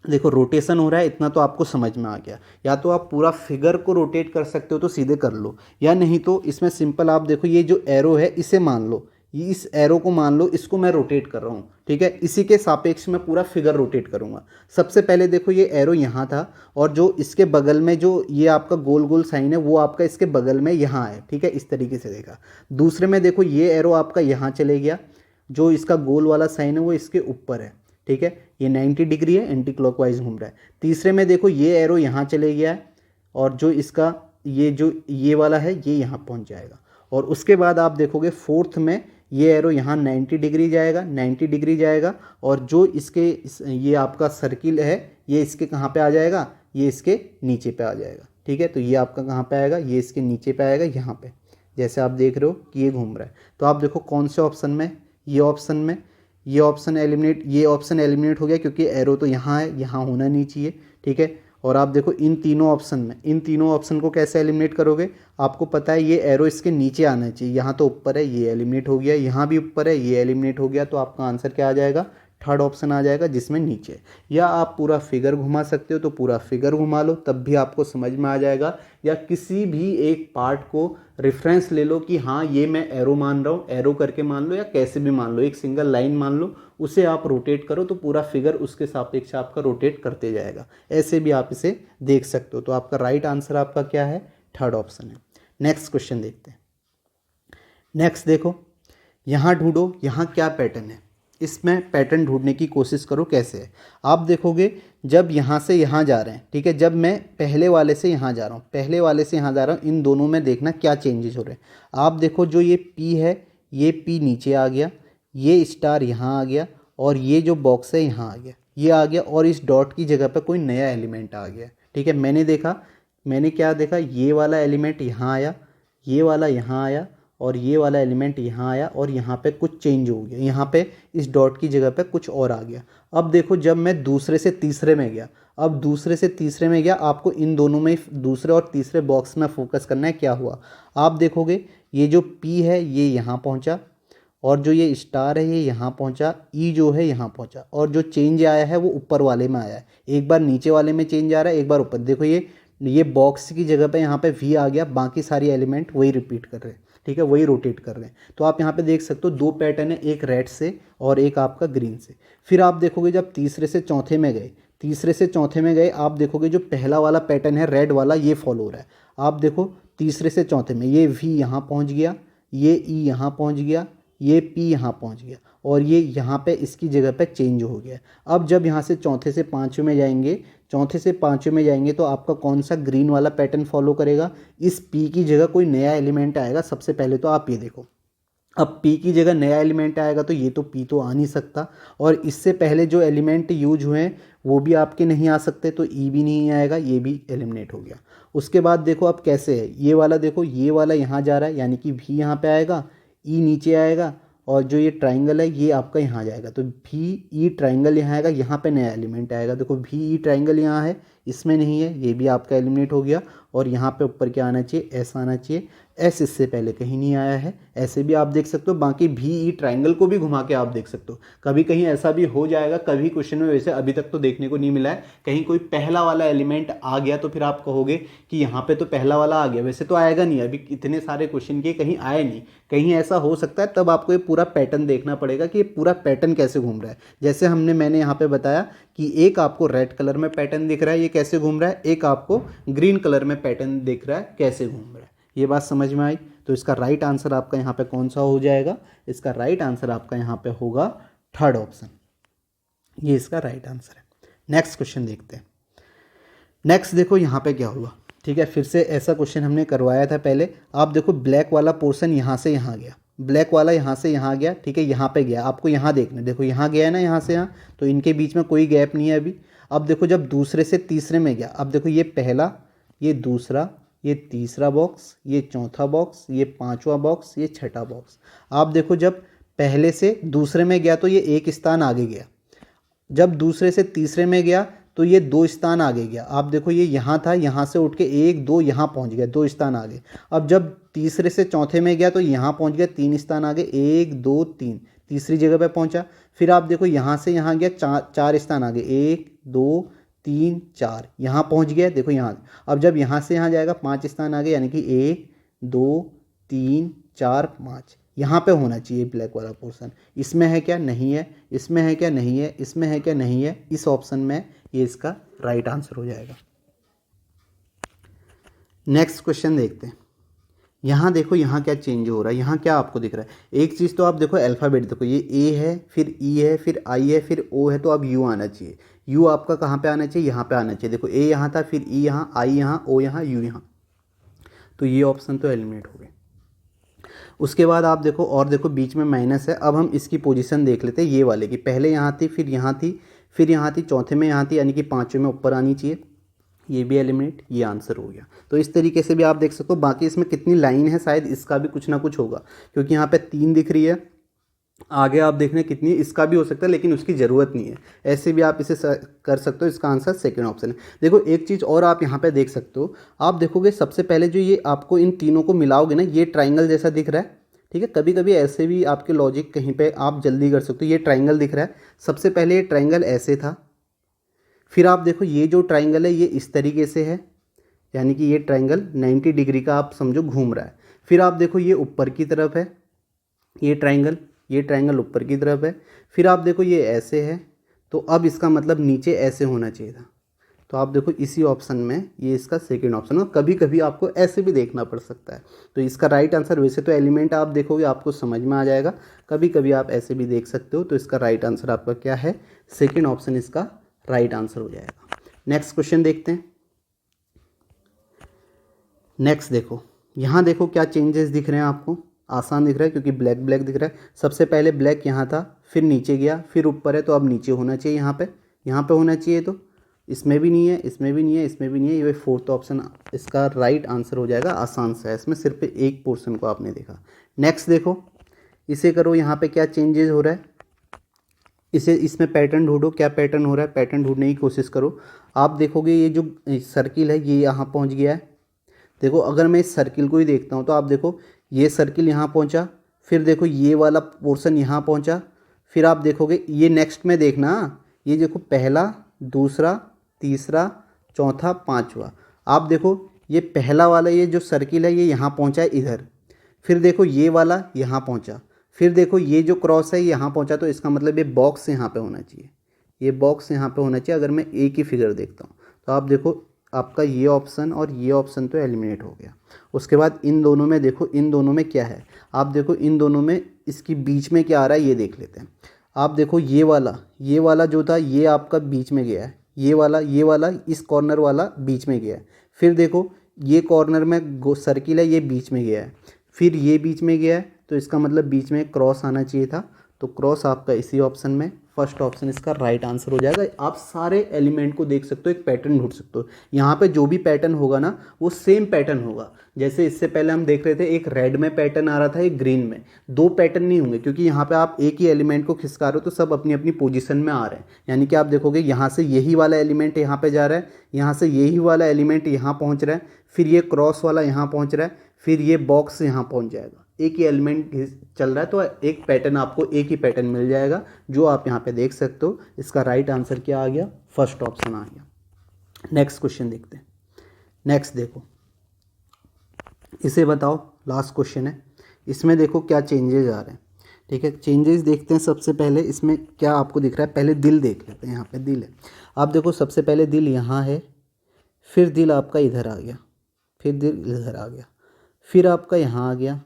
देखो रोटेशन हो रहा है, इतना तो आपको समझ में आ गया। या तो आप पूरा फिगर को रोटेट कर सकते हो तो सीधे कर लो, या नहीं तो इसमें सिंपल आप देखो, ये जो एरो है इसे मान लो, ये इस एरो को मान लो, इसको मैं रोटेट कर रहा हूँ, ठीक है, इसी के सापेक्ष में पूरा फिगर रोटेट करूँगा। सबसे पहले देखो ये एरो यहाँ था, और जो इसके बगल में जो ये आपका गोल गोल साइन है वो आपका इसके बगल में यहाँ है, ठीक है, इस तरीके से देखा। दूसरे में देखो ये एरो आपका यहाँ चले गया, जो इसका गोल वाला साइन है वो इसके ऊपर है, ठीक है, ये 90 डिग्री है, एंटी क्लॉकवाइज घूम रहा है। तीसरे में देखो ये एरो यहाँ चले गया है, और जो इसका ये वाला है ये यहाँ पहुँच जाएगा। और उसके बाद आप देखोगे फोर्थ में ये एरो यहाँ 90 डिग्री जाएगा, 90 डिग्री जाएगा, और जो ये आपका सर्किल है ये इसके कहाँ पे आ जाएगा, ये इसके नीचे पे आ जाएगा, ठीक है। तो ये आपका कहाँ पे आएगा, ये इसके नीचे पे आएगा, यहाँ पे जैसे आप देख रहे हो कि ये घूम रहा है। तो आप देखो कौन से ऑप्शन में, ये ऑप्शन में, ये ऑप्शन एलिमिनेट हो गया, क्योंकि एरो तो यहाँ है, यहाँ होना नहीं चाहिए, ठीक है। और आप देखो इन तीनों ऑप्शन को कैसे एलिमिनेट करोगे, आपको पता है ये एरो इसके नीचे आना चाहिए, यहाँ तो ऊपर है, ये एलिमिनेट हो गया, यहाँ भी ऊपर है, ये एलिमिनेट हो गया, तो आपका आंसर क्या आ जाएगा, थर्ड ऑप्शन आ जाएगा, जिसमें नीचे है। या आप पूरा फिगर घुमा सकते हो, तो पूरा फिगर घुमा लो, तब भी आपको समझ में आ जाएगा। या किसी भी एक पार्ट को रेफरेंस ले लो कि हाँ ये मैं एरो मान रहा हूँ, एरो करके मान लो, या कैसे भी मान लो, एक सिंगल लाइन मान लो, उसे आप रोटेट करो, तो पूरा फिगर उसके सापेक्ष आपका रोटेट करते जाएगा। ऐसे भी आप इसे देख सकते हो। तो आपका राइट आंसर आपका क्या है, थर्ड ऑप्शन है। नेक्स्ट क्वेश्चन देखते हैं। नेक्स्ट देखो, यहाँ ढूंढो, यहाँ क्या पैटर्न है, इसमें पैटर्न ढूंढने की कोशिश करो कैसे है। आप देखोगे जब यहाँ से यहाँ जा रहे हैं, ठीक है, जब मैं पहले वाले से यहाँ जा रहा हूँ, इन दोनों में देखना क्या चेंजेस हो रहे हैं। आप देखो जो ये P है, ये P नीचे आ गया, ये स्टार यहाँ आ गया, और ये जो बॉक्स है यहाँ आ गया, ये आ गया, और इस डॉट की जगह पर कोई नया एलिमेंट आ गया, ठीक है। मैंने क्या देखा, ये वाला एलिमेंट यहाँ आया, ये वाला यहाँ आया, और ये वाला एलिमेंट यहाँ आया, और यहाँ पे कुछ चेंज हो गया, यहाँ पे इस डॉट की जगह पे कुछ और आ गया। अब देखो जब मैं दूसरे से तीसरे में गया, आपको इन दोनों में, दूसरे और तीसरे बॉक्स में फोकस करना है। क्या हुआ, आप देखोगे ये जो P है ये यहाँ पहुँचा, और जो ये स्टार है ये यहाँ पहुँचा, E जो है यहाँ पहुँचा, और जो चेंज आया है वो ऊपर वाले में आया है। एक बार नीचे वाले में चेंज आ रहा है, एक बार ऊपर। देखो ये बॉक्स की जगह पे यहाँ पे V आ गया, बाकी सारी एलिमेंट वही रिपीट कर रहे हैं, ठीक है, वही रोटेट कर रहे हैं। तो आप यहाँ पे देख सकते हो दो पैटर्न है, एक रेड से और एक आपका ग्रीन से। फिर आप देखोगे जब तीसरे से चौथे में गए, आप देखोगे जो पहला वाला पैटर्न है रेड वाला, ये फॉलो हो रहा है। आप देखो तीसरे से चौथे में ये V यहाँ पहुँच गया, ये E यहाँ पहुँच गया, ये P यहाँ पहुँच गया, और ये यहाँ पे इसकी जगह पे चेंज हो गया। अब जब यहाँ से चौथे से पाँचवें में जाएंगे तो आपका कौन सा ग्रीन वाला पैटर्न फॉलो करेगा, इस P की जगह कोई नया एलिमेंट आएगा। सबसे पहले तो आप ये देखो, अब P की जगह नया एलिमेंट आएगा, तो ये तो P तो आ नहीं सकता, और इससे पहले जो एलिमेंट यूज हुए हैं वो भी आपके नहीं आ सकते, तो E भी नहीं आएगा, ये भी एलिमिनेट हो गया। उसके बाद देखो अब कैसे है, ये वाला देखो, ये वाला यहाँ जा रहा है, यानी कि V यहाँ पे आएगा, E नीचे आएगा, और जो ये ट्राइंगल है ये आपका यहाँ जाएगा, तो VE ट्राइंगल यहाँ आएगा, यहाँ पे नया एलिमेंट आएगा। देखो VE ट्राइंगल यहाँ है, इसमें नहीं है, ये भी आपका एलिमिनेट हो गया। और यहाँ पे ऊपर क्या आना चाहिए, एस आना चाहिए। एस इससे पहले कहीं नहीं आया है, ऐसे भी आप देख सकते हो। बाकी भी ई ट्राइंगल को भी घुमा के आप देख सकते हो। कभी कहीं ऐसा भी हो जाएगा, कभी क्वेश्चन में, वैसे अभी तक तो देखने को नहीं मिला है, कहीं कोई पहला वाला एलिमेंट आ गया तो फिर आप कहोगे कि यहाँ पे तो पहला वाला आ गया, वैसे तो आएगा नहीं, अभी इतने सारे क्वेश्चन के कहीं आए नहीं, कहीं ऐसा हो सकता है। तब आपको ये पूरा पैटर्न देखना पड़ेगा कि ये पूरा पैटर्न कैसे घूम रहा है। जैसे मैंने यहाँ पे बताया कि एक आपको रेड कलर में पैटर्न दिख रहा है, ये कैसे घूम रहा है, एक आपको ग्रीन कलर में पैटर्न दिख रहा है, कैसे घूम रहा है। ये बात समझ में आई। तो इसका राइट आंसर आपका यहाँ पे कौन सा हो जाएगा, इसका राइट आंसर आपका यहाँ पे होगा थर्ड ऑप्शन, ये इसका राइट आंसर है। नेक्स्ट क्वेश्चन देखते हैं। नेक्स्ट देखो यहाँ पे क्या हुआ, ठीक है, फिर से ऐसा क्वेश्चन हमने करवाया था पहले। आप देखो ब्लैक वाला पोर्शन यहाँ से यहाँ गया, ब्लैक वाला यहाँ से यहाँ गया, ठीक है, यहाँ पे गया, आपको यहाँ देखना, देखो यहाँ गया है ना, यहाँ से यहाँ, तो इनके बीच में कोई गैप नहीं है अभी। अब देखो जब दूसरे से तीसरे में गया, अब देखो ये पहला, ये दूसरा, ये तीसरा बॉक्स, ये चौथा बॉक्स, ये पांचवा बॉक्स, ये छठा बॉक्स। आप देखो जब पहले से दूसरे में गया तो ये एक स्थान आगे गया, जब दूसरे से तीसरे में गया तो ये 2 स्थान आगे गया। आप देखो ये यहाँ था, यहाँ से उठ के 1 2 यहाँ पहुँच गया, 2 स्थान आगे। अब जब तीसरे से चौथे में गया तो यहाँ पहुँच गया, 3 स्थान आगे, 1 2 3, तीसरी जगह पे पहुँचा। फिर आप देखो यहाँ से यहाँ गया, 4 स्थान आगे, 1 2 3 4, यहाँ पहुँच गया, देखो यहाँ। अब जब यहाँ से यहाँ जाएगा 5 स्थान आगे, यानी कि 1 2 3 4 5, यहाँ पे होना चाहिए ब्लैक वाला पोर्शन। इसमें है क्या, नहीं है, इसमें है क्या, नहीं है, इसमें है क्या, नहीं है, इस ऑप्शन में ये इसका राइट आंसर हो जाएगा। नेक्स्ट क्वेश्चन देखते हैं। यहाँ देखो यहाँ क्या चेंज हो रहा है, यहाँ क्या आपको दिख रहा है। एक चीज़ तो आप देखो अल्फ़ाबेट देखो, ये ए है, फिर ई है, फिर आई है, फिर ओ है, तो अब यू आना चाहिए। यू आपका कहाँ पे आना चाहिए, यहाँ पे आना चाहिए। देखो ए यहाँ था, फिर ई यहाँ, आई यहाँ, ओ यहाँ, यू यहाँ, तो ये ऑप्शन तो एलिमिनेट हो गए। उसके बाद आप देखो, और देखो बीच में माइनस है। अब हम इसकी पोजीशन देख लेते हैं, ये वाले की, पहले यहाँ थी, फिर यहाँ थी, फिर यहाँ थी, चौथे में यहाँ थी, यानी कि पाँचवें में ऊपर आनी चाहिए, ये भी एलिमिनेट, ये आंसर हो गया। तो इस तरीके से भी आप देख सकते हो। बाकी इसमें कितनी लाइन है, शायद इसका भी कुछ ना कुछ होगा, क्योंकि यहाँ पे 3 दिख रही है, आगे आप देखने कितनी, इसका भी हो सकता है, लेकिन उसकी ज़रूरत नहीं है। ऐसे भी आप इसे कर सकते हो। इसका आंसर सेकंड ऑप्शन है। देखो एक चीज़ और आप यहाँ पे देख सकते हो, आप देखोगे सबसे पहले जो ये आपको इन तीनों को मिलाओगे ना, ये ट्राइंगल जैसा दिख रहा है, ठीक है। कभी कभी ऐसे भी आपके लॉजिक कहीं पे आप जल्दी कर सकते हो। ये ट्राइंगल दिख रहा है, सबसे पहले ये ट्राइंगल ऐसे था, फिर आप देखो ये जो ट्राइंगल है ये इस तरीके से है, यानी कि ये ट्राइंगल 90 डिग्री का आप समझो घूम रहा है। फिर आप देखो ये ऊपर की तरफ है, ये ट्राइंगल ऊपर की तरफ है। फिर आप देखो ये ऐसे है, तो अब इसका मतलब नीचे ऐसे होना चाहिए था। तो आप देखो इसी ऑप्शन में ये इसका सेकंड ऑप्शन है। कभी कभी आपको ऐसे भी देखना पड़ सकता है। तो इसका राइट आंसर, वैसे तो एलिमेंट आप देखोगे आपको समझ में आ जाएगा, कभी कभी आप ऐसे भी देख सकते हो। तो इसका राइट आंसर आपका क्या है, सेकंड ऑप्शन इसका राइट आंसर हो जाएगा। नेक्स्ट क्वेश्चन देखते हैं। नेक्स्ट देखो, यहाँ देखो क्या चेंजेस दिख रहे हैं आपको, आसान दिख रहा है क्योंकि ब्लैक ब्लैक दिख रहा है। सबसे पहले ब्लैक यहाँ था, फिर नीचे गया, फिर ऊपर है, तो अब नीचे होना चाहिए, यहाँ पे होना चाहिए। तो इसमें भी नहीं है, इसमें भी नहीं है, इसमें भी नहीं है, ये फोर्थ ऑप्शन इसका राइट आंसर हो जाएगा। आसान सा है, इसमें सिर्फ एक पोर्शन को आपने देखा। नेक्स्ट देखो, इसे करो, यहाँ पे क्या चेंजेस हो रहा है, इसमें पैटर्न ढूंढो, क्या पैटर्न हो रहा है, पैटर्न ढूंढने की कोशिश करो। आप देखोगे ये जो सर्किल है ये यहाँ पहुँच गया है। देखो अगर मैं इस सर्किल को ही देखता हूँ तो आप देखो ये सर्किल यहाँ पहुँचा, फिर देखो ये वाला पोर्शन यहाँ पहुँचा, फिर आप देखोगे ये नेक्स्ट में देखना, ये देखो पहला, दूसरा, तीसरा, चौथा, पांचवा। आप देखो ये पहला वाला ये जो सर्किल है ये यहाँ पहुँचा है इधर, फिर देखो ये वाला यहाँ पहुँचा, फिर देखो ये जो क्रॉस है यहाँ पहुँचा, तो इसका मतलब ये बॉक्स यहाँ पे होना चाहिए, ये बॉक्स यहाँ पे होना चाहिए। अगर मैं एक ही फिगर देखता हूँ तो आप देखो आपका ये ऑप्शन और ये ऑप्शन तो एलिमिनेट हो गया। उसके बाद इन दोनों में देखो, इन दोनों में क्या है, आप देखो इन दोनों में इसकी बीच में क्या आ रहा है ये देख लेते हैं। आप देखो ये वाला जो था ये आपका बीच में गया है, ये वाला इस कॉर्नर वाला बीच में गया है। फिर देखो ये कॉर्नर में सर्किल है ये बीच में गया है, फिर ये बीच में गया है, तो इसका मतलब बीच में क्रॉस आना चाहिए था। तो क्रॉस आपका इसी ऑप्शन में फर्स्ट ऑप्शन इसका राइट आंसर हो जाएगा। आप सारे एलिमेंट को देख सकते हो, एक पैटर्न ढूंढ सकते हो। यहाँ पे जो भी पैटर्न होगा ना वो सेम पैटर्न होगा। जैसे इससे पहले हम देख रहे थे एक रेड में पैटर्न आ रहा था, एक ग्रीन में। दो पैटर्न नहीं होंगे क्योंकि यहाँ पे आप एक ही एलिमेंट को खिसका रहे हो तो सब अपनी अपनी पोजीशन में आ रहे हैं। यानी कि आप देखोगे यहाँ से यही वाला एलिमेंट यहाँ पे जा रहा है, यहाँ से यही वाला एलिमेंट यहाँ पहुँच रहा है, फिर ये क्रॉस वाला यहाँ पहुँच रहा है, फिर ये बॉक्स यहाँ पहुँच जाएगा। एक ही एलिमेंट चल रहा है तो एक पैटर्न, आपको एक ही पैटर्न मिल जाएगा जो आप यहाँ पे देख सकते हो। इसका राइट आंसर क्या आ गया? फर्स्ट ऑप्शन आ गया। नेक्स्ट क्वेश्चन देखते हैं। नेक्स्ट देखो, इसे बताओ, लास्ट क्वेश्चन है। इसमें देखो क्या चेंजेस आ रहे हैं। ठीक है, चेंजेस देखते हैं। सबसे पहले इसमें क्या आपको दिख रहा है, पहले दिल देख लेते हैं। यहाँ पे दिल है, आप देखो सबसे पहले दिल यहाँ है, फिर दिल आपका इधर आ गया, फिर दिल इधर आ गया, फिर आपका यहाँ आ गया,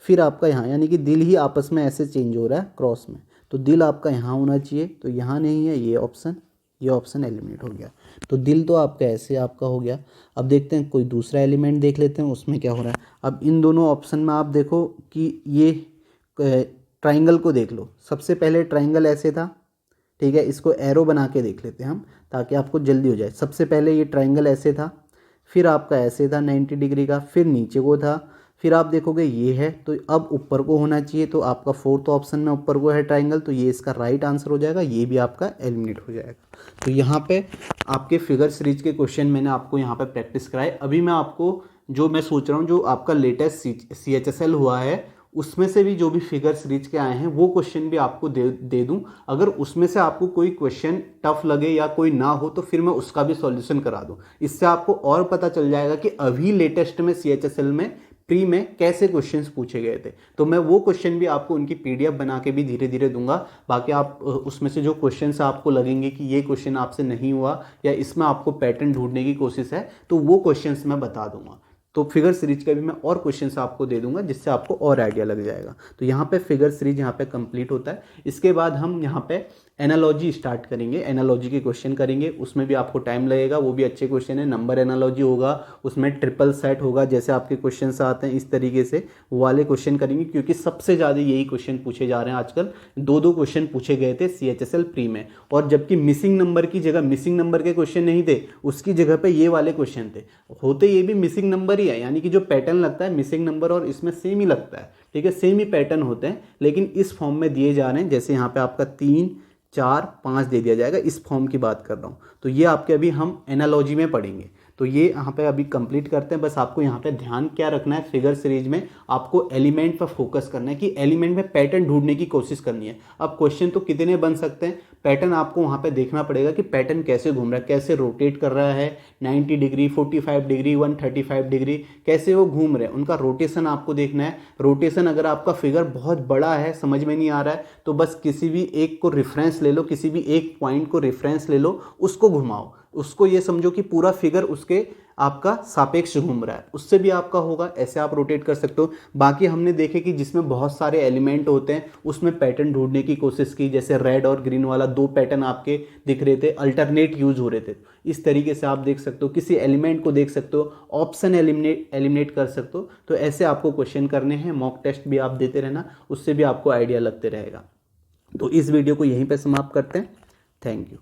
फिर आपका यहाँ, यानी कि दिल ही आपस में ऐसे चेंज हो रहा है क्रॉस में। तो दिल आपका यहाँ होना चाहिए, तो यहाँ नहीं है, ये ऑप्शन एलिमिनेट हो गया। तो दिल तो आपका ऐसे आपका हो गया। अब देखते हैं कोई दूसरा एलिमेंट देख लेते हैं उसमें क्या हो रहा है। अब इन दोनों ऑप्शन में आप देखो कि ये ट्राइंगल को देख लो। सबसे पहले ट्राइंगल ऐसे था, ठीक है, इसको एरो बना के देख लेते हैं हम ताकि आपको जल्दी हो जाए। सबसे पहले ये ट्राइंगल ऐसे था, फिर आपका ऐसे था 90 डिग्री का, फिर नीचे को था, फिर आप देखोगे ये है, तो अब ऊपर को होना चाहिए। तो आपका फोर्थ ऑप्शन में ऊपर को है ट्राइंगल, तो ये इसका राइट आंसर हो जाएगा। ये भी आपका एलिमिनेट हो जाएगा। तो यहाँ पे आपके फिगर सीरीज के क्वेश्चन मैंने आपको यहाँ पे प्रैक्टिस कराए। अभी मैं आपको जो मैं सोच रहा हूँ, जो आपका लेटेस्ट CHSL हुआ है उसमें से भी जो भी फिगर सीरीज के आए हैं वो क्वेश्चन भी आपको दे दूं। अगर उसमें से आपको कोई क्वेश्चन टफ लगे या कोई ना हो तो फिर मैं उसका भी सॉल्यूशन करा दूं। इससे आपको और पता चल जाएगा कि अभी लेटेस्ट में CHSL में प्री में कैसे क्वेश्चंस पूछे गए थे। तो मैं वो क्वेश्चन भी आपको उनकी PDF बना के भी धीरे धीरे दूंगा। बाकी आप उसमें से जो क्वेश्चंस आपको लगेंगे कि ये क्वेश्चन आपसे नहीं हुआ या इसमें आपको पैटर्न ढूंढने की कोशिश है, तो वो क्वेश्चंस मैं बता दूंगा। तो फिगर सीरीज का भी मैं और क्वेश्चंस आपको दे दूंगा जिससे आपको और आइडिया लग जाएगा। तो यहाँ पे फिगर सीरीज यहाँ पे कंप्लीट होता है। इसके बाद हम यहाँ पे एनालॉजी स्टार्ट करेंगे, एनालॉजी के क्वेश्चन करेंगे। उसमें भी आपको टाइम लगेगा, वो भी अच्छे क्वेश्चन है। नंबर एनालॉजी होगा, उसमें ट्रिपल सेट होगा, जैसे आपके क्वेश्चंस आते हैं इस तरीके से वो वाले क्वेश्चन करेंगे, क्योंकि सबसे ज़्यादा यही क्वेश्चन पूछे जा रहे हैं आजकल। दो क्वेश्चन पूछे गए थे CHSL प्री में, और जबकि मिसिंग नंबर की जगह मिसिंग नंबर के क्वेश्चन नहीं थे, उसकी जगह पे ये वाले क्वेश्चन थे। होते ये भी मिसिंग नंबर ही है, यानी कि जो पैटर्न लगता है मिसिंग नंबर और इसमें सेम ही लगता है। ठीक है, सेम ही पैटर्न होते हैं, लेकिन इस फॉर्म में दिए जा रहे हैं। जैसे यहाँ पे आपका 3, 4, 5 दे दिया जाएगा, इस फॉर्म की बात कर रहा हूँ। तो ये आपके अभी हम एनालॉजी में पढ़ेंगे। तो ये यहाँ पे अभी कंप्लीट करते हैं। बस आपको यहाँ पे ध्यान क्या रखना है, फिगर सीरीज में आपको एलिमेंट पर फोकस करना है कि एलिमेंट में पैटर्न ढूंढने की कोशिश करनी है। अब क्वेश्चन तो कितने बन सकते हैं, पैटर्न आपको वहाँ पे देखना पड़ेगा कि पैटर्न कैसे घूम रहा है, कैसे रोटेट कर रहा है, 90 डिग्री, 45 डिग्री, 135 डिग्री, कैसे वो घूम रहे हैं, उनका रोटेशन आपको देखना है। रोटेशन अगर आपका फिगर बहुत बड़ा है, समझ में नहीं आ रहा है, तो बस किसी भी एक को रेफरेंस ले लो, किसी भी एक पॉइंट को रेफरेंस ले लो, उसको घुमाओ, उसको ये समझो कि पूरा फिगर उसके आपका सापेक्ष घूम रहा है, उससे भी आपका होगा। ऐसे आप रोटेट कर सकते हो। बाकी हमने देखे कि जिसमें बहुत सारे एलिमेंट होते हैं उसमें पैटर्न ढूंढने की कोशिश की, जैसे रेड और ग्रीन वाला 2 पैटर्न आपके दिख रहे थे, अल्टरनेट यूज हो रहे थे। इस तरीके से आप देख सकते हो, किसी एलिमेंट को देख सकते हो, ऑप्शन एलिमिनेट कर सकते हो। तो ऐसे आपको क्वेश्चन करने हैं। मॉक टेस्ट भी आप देते रहना, उससे भी आपको आइडिया लगते रहेगा। तो इस वीडियो को यहीं पर समाप्त करते हैं। Thank you.